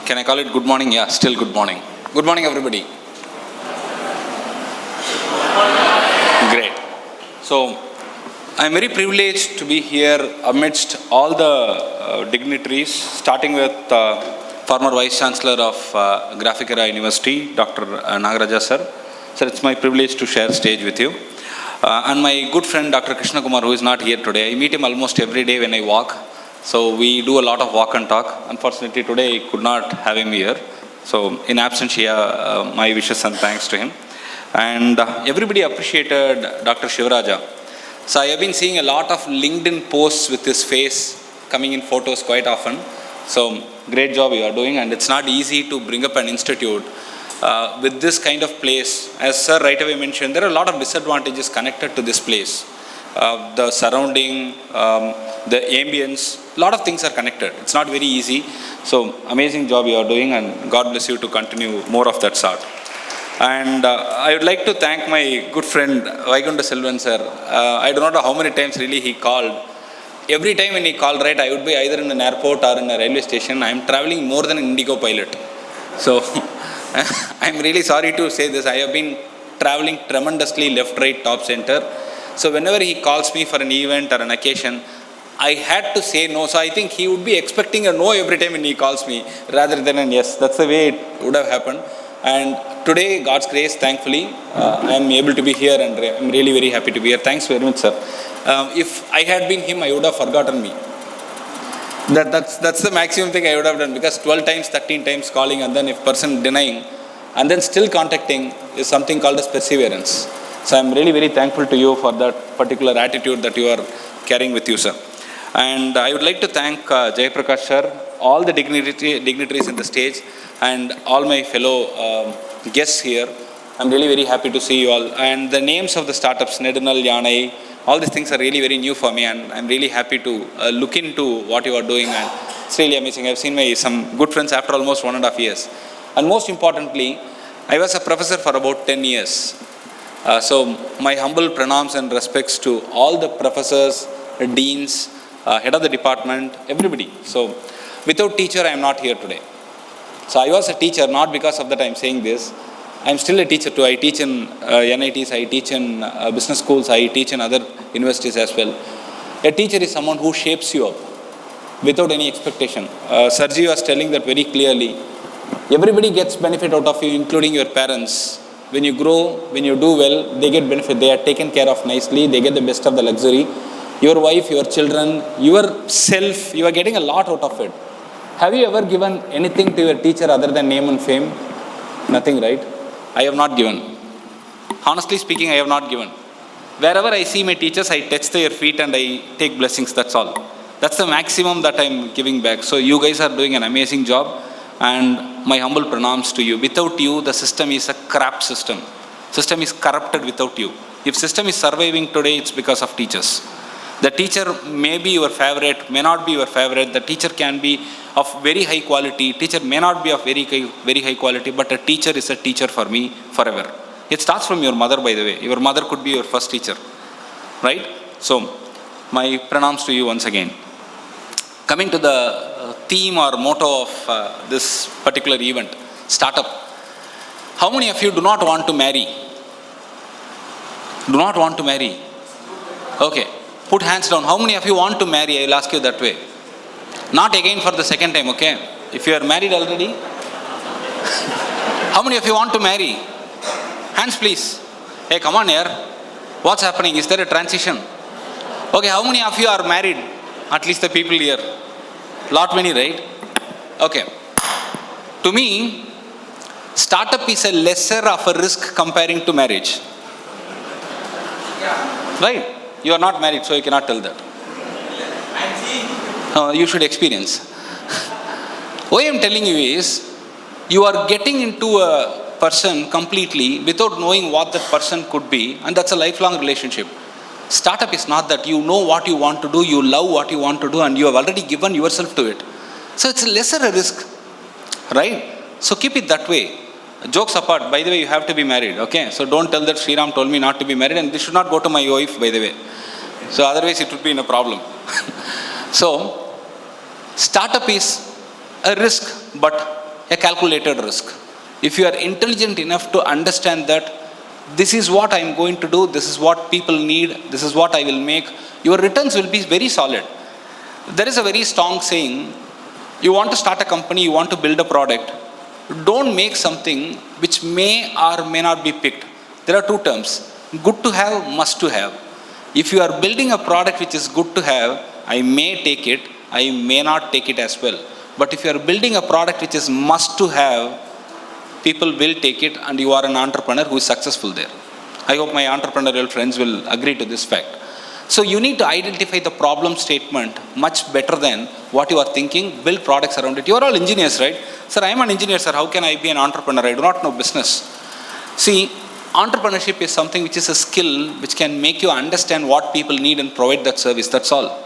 Can I call it good morning? Yeah, still good morning. Good morning, everybody. Great. So, I'm very privileged to be here amidst all the dignitaries, starting with former Vice Chancellor of Graphicera University, Dr. Nagaraja sir. Sir, it's my privilege to share stage with you. And my good friend, Dr. Krishna Kumar, who is not here today. I meet him almost every day when I walk. So we do a lot of walk and talk. Unfortunately, today I could not have him here. So in absentia, my wishes and thanks to him. And everybody appreciated Dr. Shivaraja. So I have been seeing a lot of LinkedIn posts with his face coming in photos quite often. So great job you are doing, and it's not easy to bring up an institute with this kind of place. As sir right away mentioned, there are a lot of disadvantages connected to this place. The surrounding, the ambience, a lot of things are connected. It's not very easy. So amazing job you are doing, and God bless you to continue more of that sort. And I would like to thank my good friend Vaikunta Selvan sir. I do not know how many times really he called. Every time when he called, right, I would be either in an airport or in a railway station. I am traveling more than an Indigo pilot. So I am really sorry to say this. I have been traveling tremendously left, right, top, center. So whenever he calls me for an event or an occasion, I had to say no. So I think he would be expecting a no every time when he calls me rather than an yes. That's the way it would have happened. And today, God's grace, thankfully, I am able to be here, and I am really very happy to be here. Thanks very much, sir. If I had been him, I would have forgotten me. That's the maximum thing I would have done, because 12 times, 13 times calling, and then if person denying, and then still contacting is something called as perseverance. So I'm really very thankful to you for that particular attitude that you are carrying with you, sir. And I would like to thank Jayaprakash sir, all the dignitaries in the stage, and all my fellow guests here. I'm really very happy to see you all. And the names of the startups, Nedunal, Yanai, all these things are really very new for me, and I'm really happy to look into what you are doing, and it's really amazing. I've seen some good friends after almost 1.5 years. And most importantly, I was a professor for about 10 years. So my humble pranams and respects to all the professors, deans, head of the department, everybody. So without teacher, I am not here today. So I was a teacher, not because of that I'm saying this. I'm still a teacher too. I teach in NITs, I teach in business schools, I teach in other universities as well. A teacher is someone who shapes you up without any expectation. Sergio was telling that very clearly. Everybody gets benefit out of you, including your parents. When you grow, when you do well, they get benefit. They are taken care of nicely. They get the best of the luxury. Your wife, your children, yourself, you are getting a lot out of it. Have you ever given anything to your teacher other than name and fame? Nothing, right? I have not given. Honestly speaking, I have not given. Wherever I see my teachers, I touch their feet and I take blessings, that's all. That's the maximum that I'm giving back. So you guys are doing an amazing job, and my humble pranams to you. Without you, the system is a crap system. System is corrupted without you. If system is surviving today, it's because of teachers. The teacher may be your favorite, may not be your favorite. The teacher can be of very high quality. Teacher may not be of very high quality, but a teacher is a teacher for me forever. It starts from your mother, by the way. Your mother could be your first teacher, right? So, my pranams to you once again. Coming to the theme or motto of this particular event, startup. How many of you do not want to marry? Do not want to marry? Okay. Put hands down. How many of you want to marry? I will ask you that way. Not again for the second time, okay? If you are married already. How many of you want to marry? Hands please. Hey, come on here. What's happening? Is there a transition? Okay, how many of you are married? At least the people here. Lot many, right? Okay. To me, startup is a lesser of a risk comparing to marriage. Right? You are not married, so you cannot tell that. You should experience. What I am telling you is, you are getting into a person completely without knowing what that person could be, and that's a lifelong relationship. Startup is not that. You know what you want to do, you love what you want to do, and you have already given yourself to it. So it's a lesser a risk, right? So keep it that way. Jokes apart, by the way, you have to be married, okay? So don't tell that Sriram told me not to be married, and this should not go to my wife, by the way. So otherwise it would be in a problem. So, startup is a risk, but a calculated risk. If you are intelligent enough to understand that this is what I am going to do, this is what people need, this is what I will make, your returns will be very solid. There is a very strong saying, you want to start a company, you want to build a product, don't make something which may or may not be picked. There are two terms, good to have, must to have. If you are building a product which is good to have, I may take it, I may not take it as well. But if you are building a product which is must to have, people will take it, and you are an entrepreneur who is successful there. I hope my entrepreneurial friends will agree to this fact. So you need to identify the problem statement much better than what you are thinking, build products around it. You are all engineers, right? Sir, I am an engineer, sir. How can I be an entrepreneur? I do not know business. See, entrepreneurship is something which is a skill which can make you understand what people need and provide that service. That's all.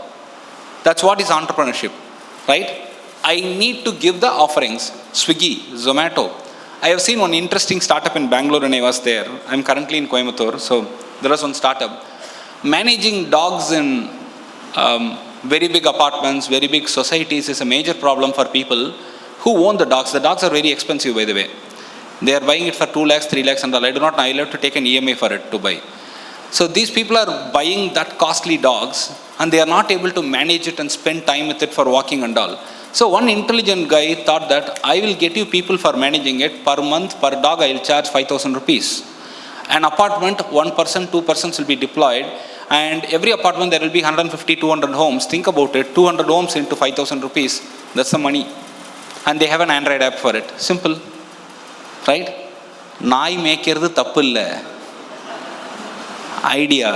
That's what is entrepreneurship, right? I need to give the offerings. Swiggy, Zomato. I have seen one interesting startup in Bangalore when I was there. I'm currently in Coimbatore, so there was one startup. Managing dogs in very big apartments, very big societies is a major problem for people who own the dogs. The dogs are very expensive, by the way. They are buying it for 2 lakhs, 3 lakhs, and all. I do not know. I'll have to take an EMI for it to buy. So these people are buying that costly dogs, and they are not able to manage it and spend time with it for walking and all. So one intelligent guy thought that I will get you people for managing it. Per month, per dog, I will charge 5,000 rupees. An apartment, one person, two persons will be deployed, and every apartment there will be 150, 200 homes. Think about it, 200 homes into 5,000 rupees. That's the money. And they have an Android app for it. Simple. Right? நாய் மேய்க்கிறது தப்பு இல்லை. Idea.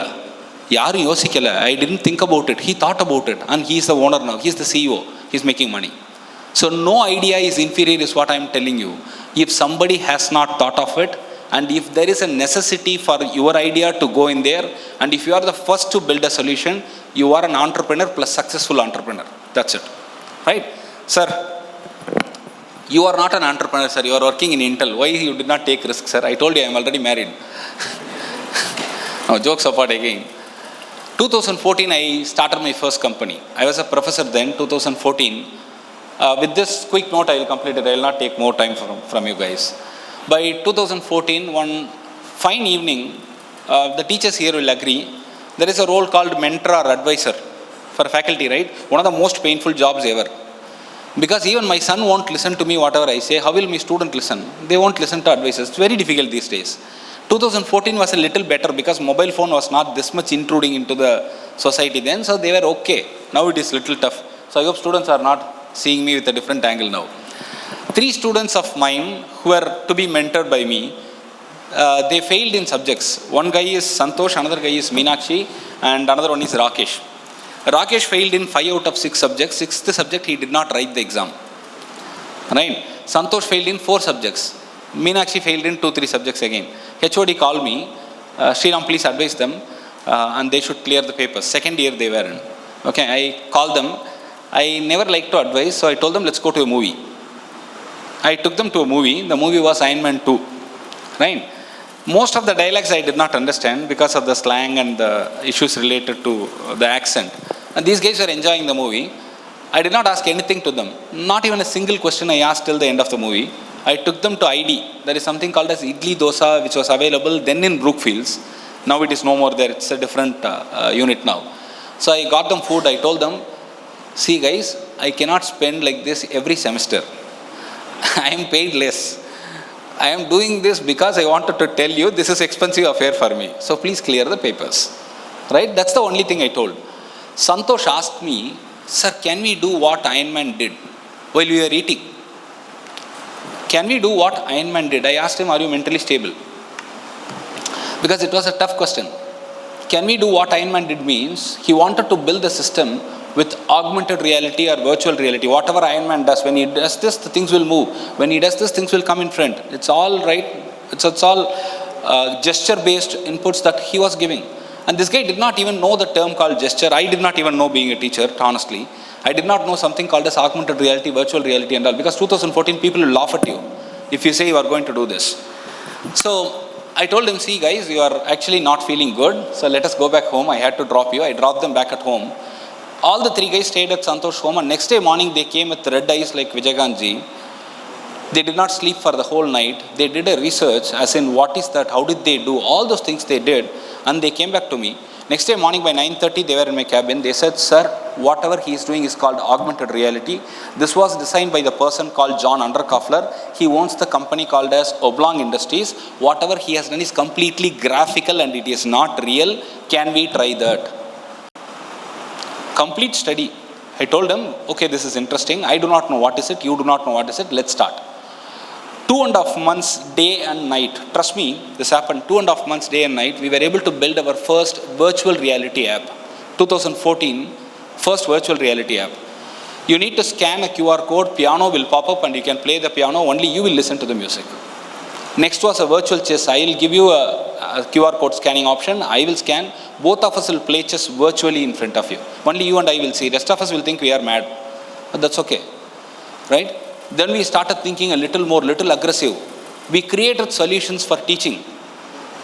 யாரும் யோசிக்கல. I didn't think about it. He thought about it. And he is the owner now. He is the CEO. He is making money. So no idea is inferior is what I am telling you. If somebody has not thought of it, and if there is a necessity for your idea to go in there, and if you are the first to build a solution, you are an entrepreneur plus successful entrepreneur. That's it. Right? Sir, you are not an entrepreneur, sir. You are working in Intel. Why you did not take risks, sir? I told you I am already married. Now, jokes apart again. 2014, I started my first company. I was a professor then, 2014. With this quick note, I will complete it. I will not take more time from you guys. By 2014, one fine evening, the teachers here will agree, there is a role called mentor or advisor. for faculty, right? One of the most painful jobs ever. Because even my son won't listen to me whatever I say. How will my student listen? They won't listen to advices. It's very difficult these days. 2014 was a little better because mobile phone was not this much intruding into the society then, so they were okay. Now it is little tough. So I hope students are not seeing me with a different angle now. 3 students of mine who were to be mentored by me, they failed in subjects. One guy is Santosh, another guy is Meenakshi, and another one is Rakesh. Rakesh failed in 5 out of 6 subjects. 6th subject he did not write the exam. Right? Santosh failed in 4 subjects. Meenakshi failed in 2-3 subjects again. HOD called me, Sriram, please advise them, and they should clear the papers. 2nd year they were in. Okay, I called them. I never like to advise, so I told them, let's go to a movie. I took them to a movie. The movie was Iron Man 2. Right? Most of the dialects I did not understand because of the slang and the issues related to the accent. And these guys were enjoying the movie. I did not ask anything to them. Not even a single question I asked till the end of the movie. I took them to ID. There is something called as Idli Dosa, which was available then in Brookfields. Now it is no more there. It's a different unit now. So I got them food. I told them, see guys, I cannot spend like this every semester. I am paid less. I am doing this because I wanted to tell you this is expensive affair for me. So please clear the papers. Right? That's the only thing I told. Santosh asked me, sir, can we do what Iron Man did while we were eating? Can we do what Iron Man did? I asked him, are you mentally stable? Because it was a tough question. Can we do what Iron Man did means he wanted to build a system with augmented reality or virtual reality. Whatever Iron Man does, when he does this, the things will move. When he does this, things will come in front. It's all right. It's all gesture-based inputs that he was giving. And this guy did not even know the term called gesture. I did not even know, being a teacher, honestly. I did not know something called as augmented reality, virtual reality and all. Because 2014, people will laugh at you if you say you are going to do this. So I told him, see guys, you are actually not feeling good. So let us go back home. I had to drop you. I dropped them back at home. All the 3 guys stayed at Santosh home, and next day morning they came with red eyes like Vijaykanji. They did not sleep for the whole night. They did a research as in what is that, how did they do, all those things they did, and they came back to me. Next day morning by 9:30 they were in my cabin. They said, sir, whatever he is doing is called augmented reality. This was designed by the person called John Underkoffler. He owns the company called as Oblong Industries. Whatever he has done is completely graphical and it is not real. Can we try that? Complete study. I told them, okay, this is interesting. I do not know what is it. You do not know what is it. Let's start. 2.5 months, day and night. Trust me, this happened. 2.5 months, day and night. We were able to build our first virtual reality app. 2014, first virtual reality app. You need to scan a QR code. Piano will pop up and you can play the piano. Only you will listen to the music. Next was a virtual chess. I will give you a QR code scanning option. I will scan. Both of us will play chess virtually in front of you. Only you and I will see. Rest of us will think we are mad. But that's okay. Right? Then we started thinking a little more, little aggressive. We created solutions for teaching.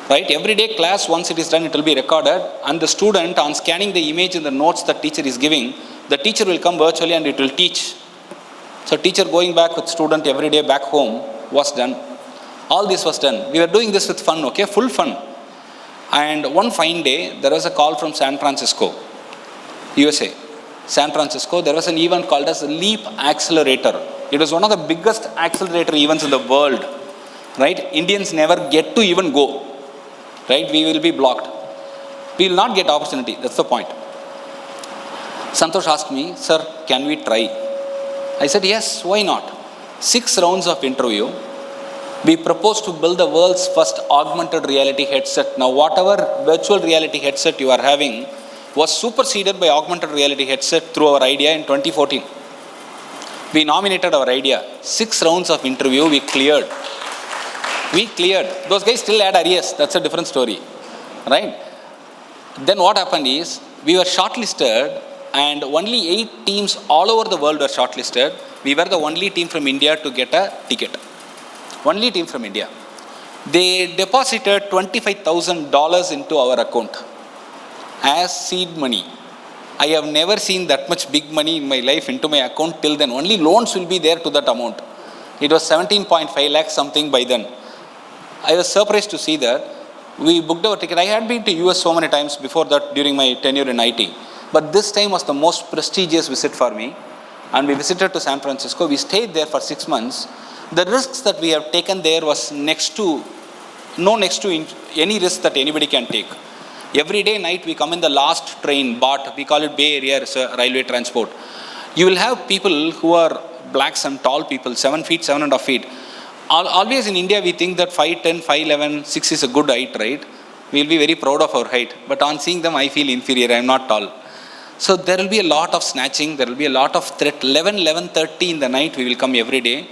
Right? Every day class, once it is done, it will be recorded. And the student, on scanning the image in the notes that teacher is giving, the teacher will come virtually and it will teach. So teacher going back with student every day back home was done. All this was done. We were doing this with fun, okay? Full fun. And one fine day, there was a call from San Francisco, USA. San Francisco, there was an event called as Leap Accelerator. It was one of the biggest accelerator events in the world. Right? Indians never get to even go. Right? We will be blocked. We will not get opportunity. That's the point. Santosh asked me, sir, can we try? I said, yes, why not? 6 rounds of interview. We proposed to build the world's first augmented reality headset. Now, whatever virtual reality headset you are having was superseded by augmented reality headset through our idea in 2014. We nominated our idea. 6 rounds of interview, we cleared. We cleared. Those guys still had arrears. That's a different story. Right? Then what happened is, we were shortlisted and only 8 teams all over the world were shortlisted. We were the only team from India to get a ticket. Only team from India. They deposited $25,000 into our account as seed money. I have never seen that much big money in my life into my account till then. Only loans will be there to that amount. It was 17.5 lakhs something by then. I was surprised to see that. We booked our ticket. I had been to US so many times before that during my tenure in IT. But this time was the most prestigious visit for me. And we visited to San Francisco. We stayed there for 6 months. The risks that we have taken there was next to any risk that anybody can take. Every day night we come in the last train, BART, we call it Bay Area Railway Transport. You will have people who are blacks and tall people, 7 feet, 7.5 feet. Always in India we think that 5'10", 5'11", 6 is a good height, right? We will be very proud of our height. But on seeing them I feel inferior, I am not tall. So there will be a lot of snatching, there will be a lot of threat. 11:30 in the night we will come every day.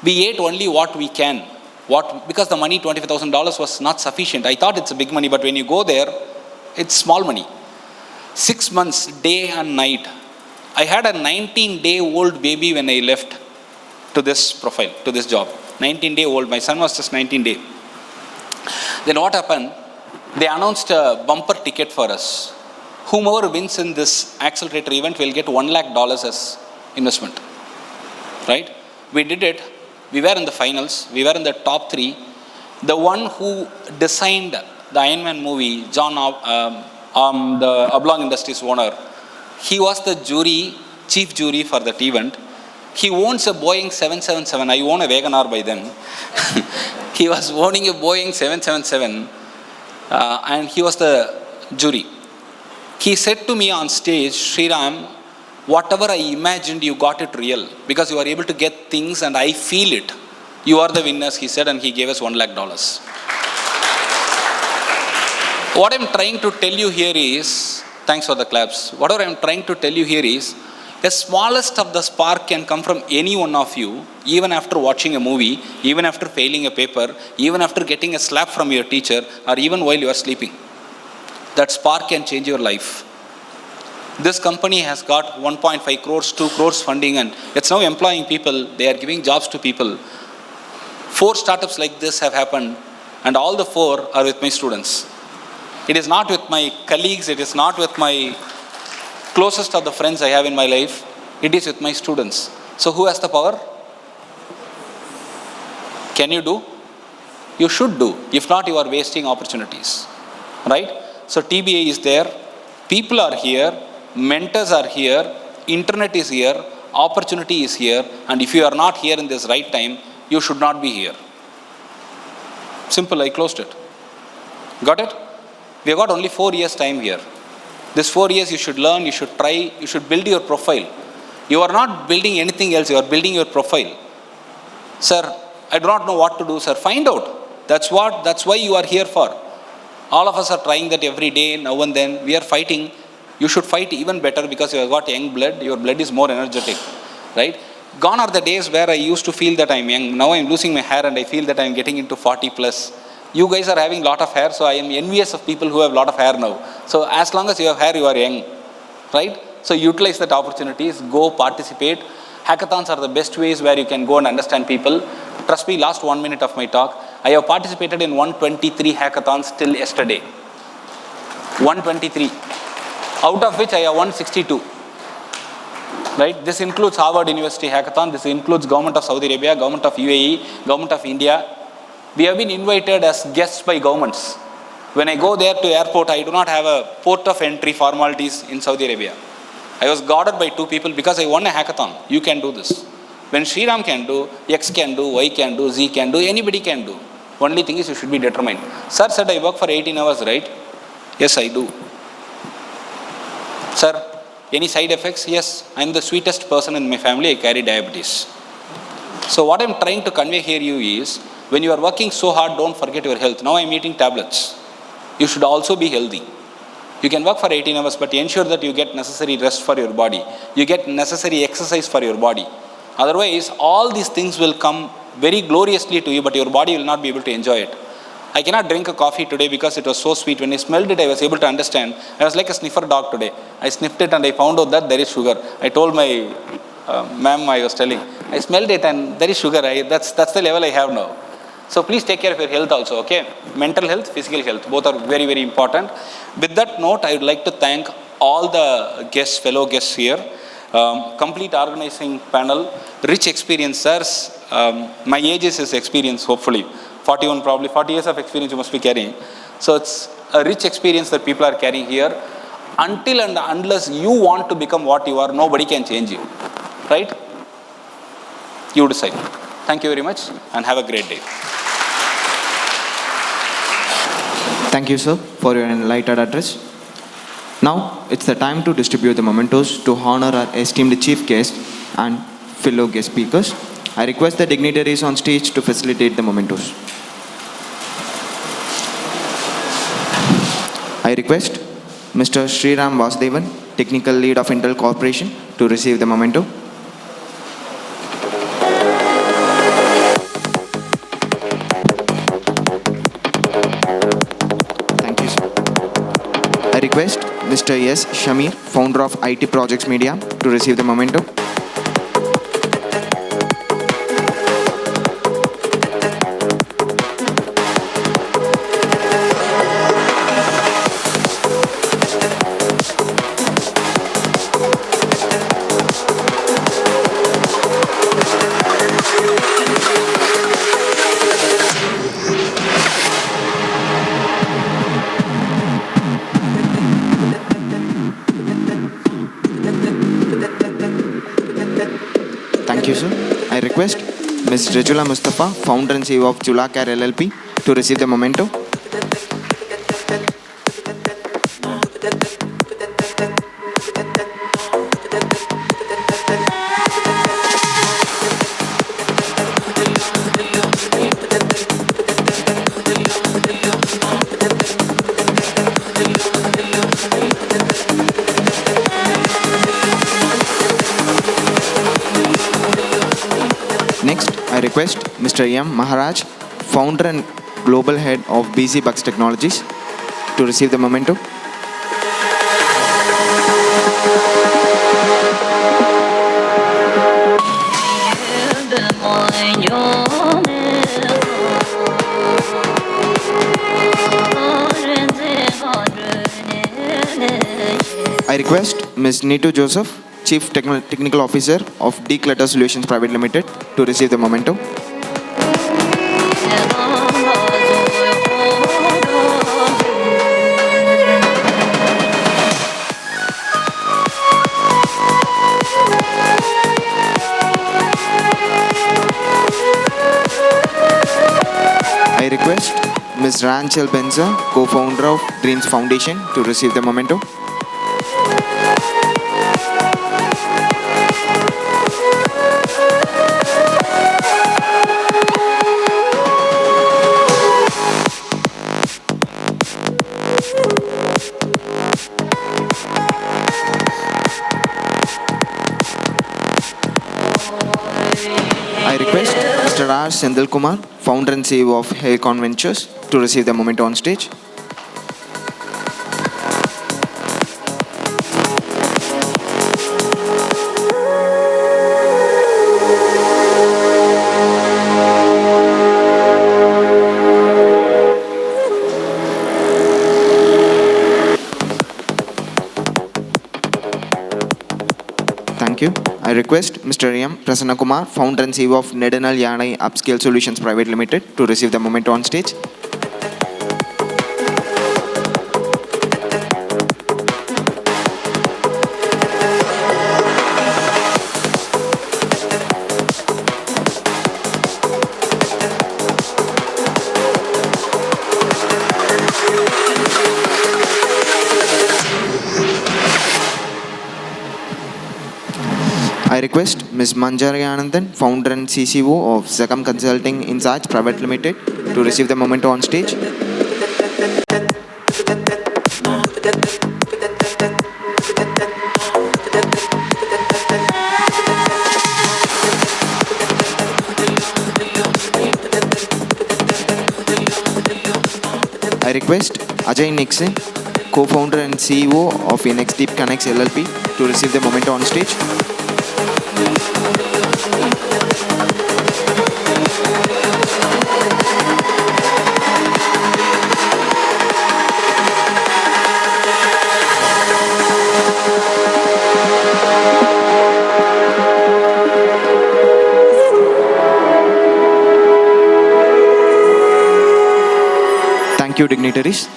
We ate only what we can. Because the money, $25,000 was not sufficient. I thought it's a big money, but when you go there, it's small money. 6 months, day and night. I had a 19-day-old baby when I left to this profile, to this job. 19-day-old. My son was just 19-day. Then what happened? They announced a bumper ticket for us. Whomever wins in this accelerator event will get $1 lakh as investment. Right? We did it. We were in the finals. We were in the top 3. The one who designed the Iron Man movie, John, the Oblong Industries owner, he was the chief jury for that event. He owns a Boeing 777. I own a Wagon-R by then. He was owning a Boeing 777 and he was the jury. He said to me on stage, Sriram, whatever I imagined, you got it real. Because you are able to get things and I feel it. You are the winners, he said, and he gave us $1 lakh. What I'm trying to tell you here is, thanks for the claps. Whatever I'm trying to tell you here is, the smallest of the spark can come from any one of you, even after watching a movie, even after failing a paper, even after getting a slap from your teacher, or even while you are sleeping. That spark can change your life. This company has got 1.5 crores, 2 crores funding, and it's now employing people. They are giving jobs to people. 4 startups like this have happened, and all the 4 are with my students. It is not with my colleagues, it is not with my closest of the friends I have in my life. It is with my students. So who has the power? Can you do? You should do. If not, you are wasting opportunities. Right? So TBA is there. People are here. Mentors are here. Internet is here. Opportunity is here. And if you are not here in this right time, you should not be here. Simple, I closed it. Got it? We have got only 4 years time here. This 4 years you should learn, you should try, you should build your profile. You are not building anything else, you are building your profile. Sir, I do not know what to do, sir. Find out. That's why you are here for. All of us are trying that every day, now and then. We are fighting. You should fight even better because you have got young blood. Your blood is more energetic. Right? Gone are the days where I used to feel that I am young. Now I am losing my hair and I feel that I am getting into 40 plus. You guys are having a lot of hair, so I am envious of people who have a lot of hair now. So as long as you have hair, you are young. Right? So utilize that opportunities. Go participate. Hackathons are the best ways where you can go and understand people. Trust me, last 1 minute of my talk, I have participated in 123 hackathons till yesterday. 123. Out of which I have 162. Right? This includes Harvard University Hackathon. This includes Government of Saudi Arabia, Government of UAE, Government of India. We have been invited as guests by governments. When I go there to airport, I do not have a port of entry formalities in Saudi Arabia. I was guarded by 2 people because I won a hackathon. You can do this. When Sriram can do, X can do, Y can do, Z can do, anybody can do. Only thing is you should be determined. Sir said I work for 18 hours, right? Yes, I do. Sir, any side effects? Yes, I am the sweetest person in my family. I carry diabetes. So what I am trying to convey here you is, when you are working so hard, don't forget your health. Now I am eating tablets. You should also be healthy. You can work for 18 hours, but ensure that you get necessary rest for your body. You get necessary exercise for your body. Otherwise, all these things will come very gloriously to you, but your body will not be able to enjoy it. I cannot drink a coffee today because it was so sweet. When I smelled it, I was able to understand. I was like a sniffer dog today. I sniffed it and I found out that there is sugar. I told my ma'am, I was telling, I smelled it and there is sugar. That's the level I have now. So please take care of your health also, okay? Mental health, physical health, both are very, very important. With that note, I would like to thank all the guests, fellow guests here. Complete organizing panel, rich experience, sirs. My age is his experience, hopefully. 41 probably, 40 years of experience you must be carrying. So it's a rich experience that people are carrying here. Until and unless you want to become what you are, nobody can change you. Right? You decide. Thank you very much and have a great day. Thank you, sir, for your enlightened address. Now, it's the time to distribute the mementos to honor our esteemed chief guest and fellow guest speakers. I request the dignitaries on stage to facilitate the mementos. I request Mr. Sriram Vasudevan, Technical Lead of Intel Corporation, to receive the memento. Thank you, sir. I request Mr. S. Shamir, founder of IT Projects Media, to receive the memento. Thank you, sir. I request Ms. Rajula Mustafa, founder and CEO of Julakar LLP, to receive the memento. Next, I request Mr. M. Maharaj, founder and global head of BC Bucks Technologies, to receive the memento. I request Ms. Neetu Joseph, Chief Technical Officer of Declutter Solutions Private Limited, to receive the memento. I request Ms. Ranchel Benza, co-founder of Dreams Foundation, to receive the memento. I request Mr. R. Sendil Kumar, founder and CEO of Haycon Ventures, to receive the memento on stage. Thank you. I request Mr. M. Prasanna Kumar, founder and CEO of Nedanal Yanai Upscale Solutions Private Limited, to receive the memento on stage. I request Ms. Manjari Anandan, founder and CCO of Zakam Consulting Insights Private Limited, to receive the memento on stage. I request Ajay Nixon, co-founder and CEO of Inex Deep Connects LLP, to receive the memento on stage. Thank you, dignitaries.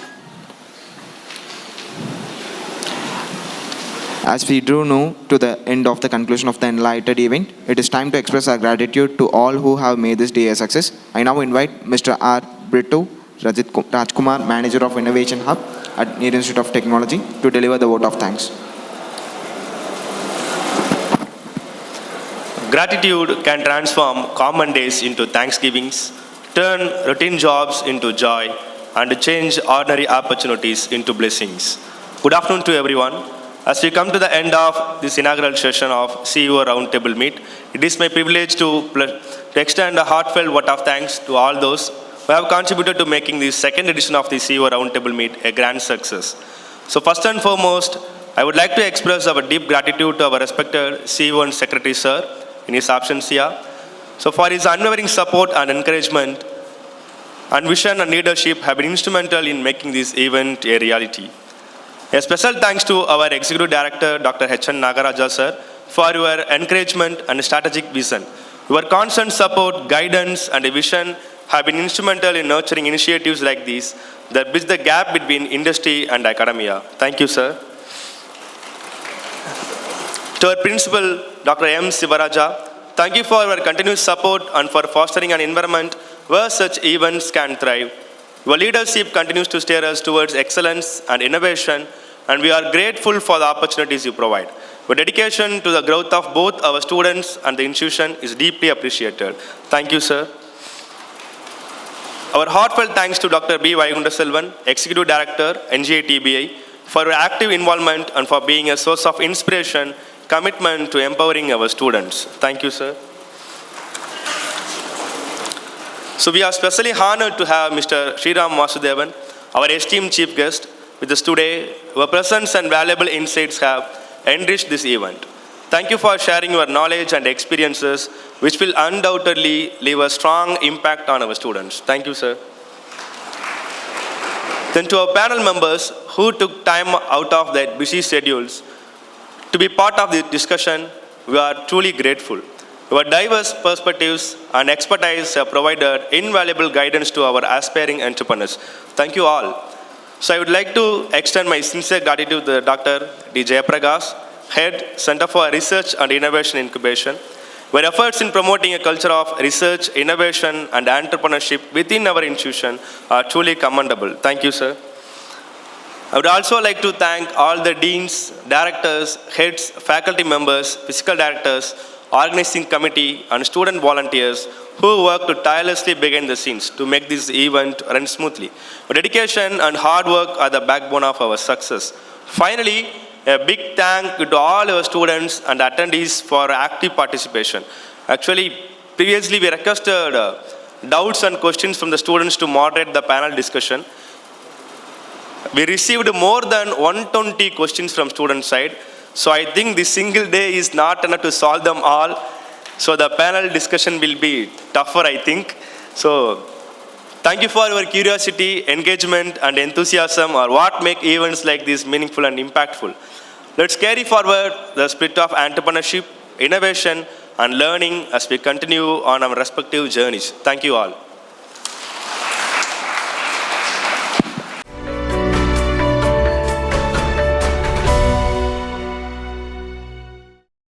As we drew near to the end of the conclusion of the enlightened event, it is time to express our gratitude to all who have made this day a success. I now invite Mr. R. Brito Rajkumar, Manager of Innovation Hub at Nehru Institute of Technology, to deliver the vote of thanks. Gratitude can transform common days into Thanksgivings, turn routine jobs into joy, and change ordinary opportunities into blessings. Good afternoon to everyone. As we come to the end of this inaugural session of CEO Roundtable Meet, it is my privilege to extend a heartfelt vote of thanks to all those who have contributed to making this second edition of the CEO Roundtable Meet a grand success. So first and foremost, I would like to express our deep gratitude to our respected CEO and Secretary Sir in his absence here. So for his unwavering support and encouragement, and vision and leadership have been instrumental in making this event a reality. A special thanks to our Executive Director, Dr. H.N. Nagaraja Sir, for your encouragement and strategic vision. Your constant support, guidance, and vision have been instrumental in nurturing initiatives like these that bridge the gap between industry and academia. Thank you, sir. To our Principal, Dr. M. Sivaraja, thank you for your continuous support and for fostering an environment where such events can thrive. Your leadership continues to steer us towards excellence and innovation, and we are grateful for the opportunities you provide. Your dedication to the growth of both our students and the institution is deeply appreciated. Thank you, sir. Our heartfelt thanks to Dr. B. Vaigunthaselvan, Executive Director, NGA TBI, for your active involvement and for being a source of inspiration, commitment to empowering our students. Thank you, sir. So we are especially honored to have Mr. Sriram Vasudevan, our esteemed chief guest, with us today. Your presence and valuable insights have enriched this event. Thank you for sharing your knowledge and experiences, which will undoubtedly leave a strong impact on our students. Thank you, sir. Then to our panel members who took time out of their busy schedules to be part of the discussion, we are truly grateful. Your diverse perspectives and expertise have provided invaluable guidance to our aspiring entrepreneurs. Thank you all. So I would like to extend my sincere gratitude to Dr. D. Jayaprakash, Head, Center for Research and Innovation Incubation. Your efforts in promoting a culture of research, innovation, and entrepreneurship within our institution are truly commendable. Thank you, sir. I would also like to thank all the deans, directors, heads, faculty members, physical directors, organizing committee, and student volunteers who work tirelessly behind the scenes to make this event run smoothly. Your dedication and hard work are the backbone of our success. Finally, a big thank you to all our students and attendees for active participation. Actually, previously we requested doubts and questions from the students to moderate the panel discussion. We received more than 120 questions from student side. So I think this single day is not enough to solve them all. So the panel discussion will be tougher, I think. So thank you for your curiosity, engagement, and enthusiasm are what make events like this meaningful and impactful. Let's carry forward the spirit of entrepreneurship, innovation, and learning as we continue on our respective journeys. Thank you all.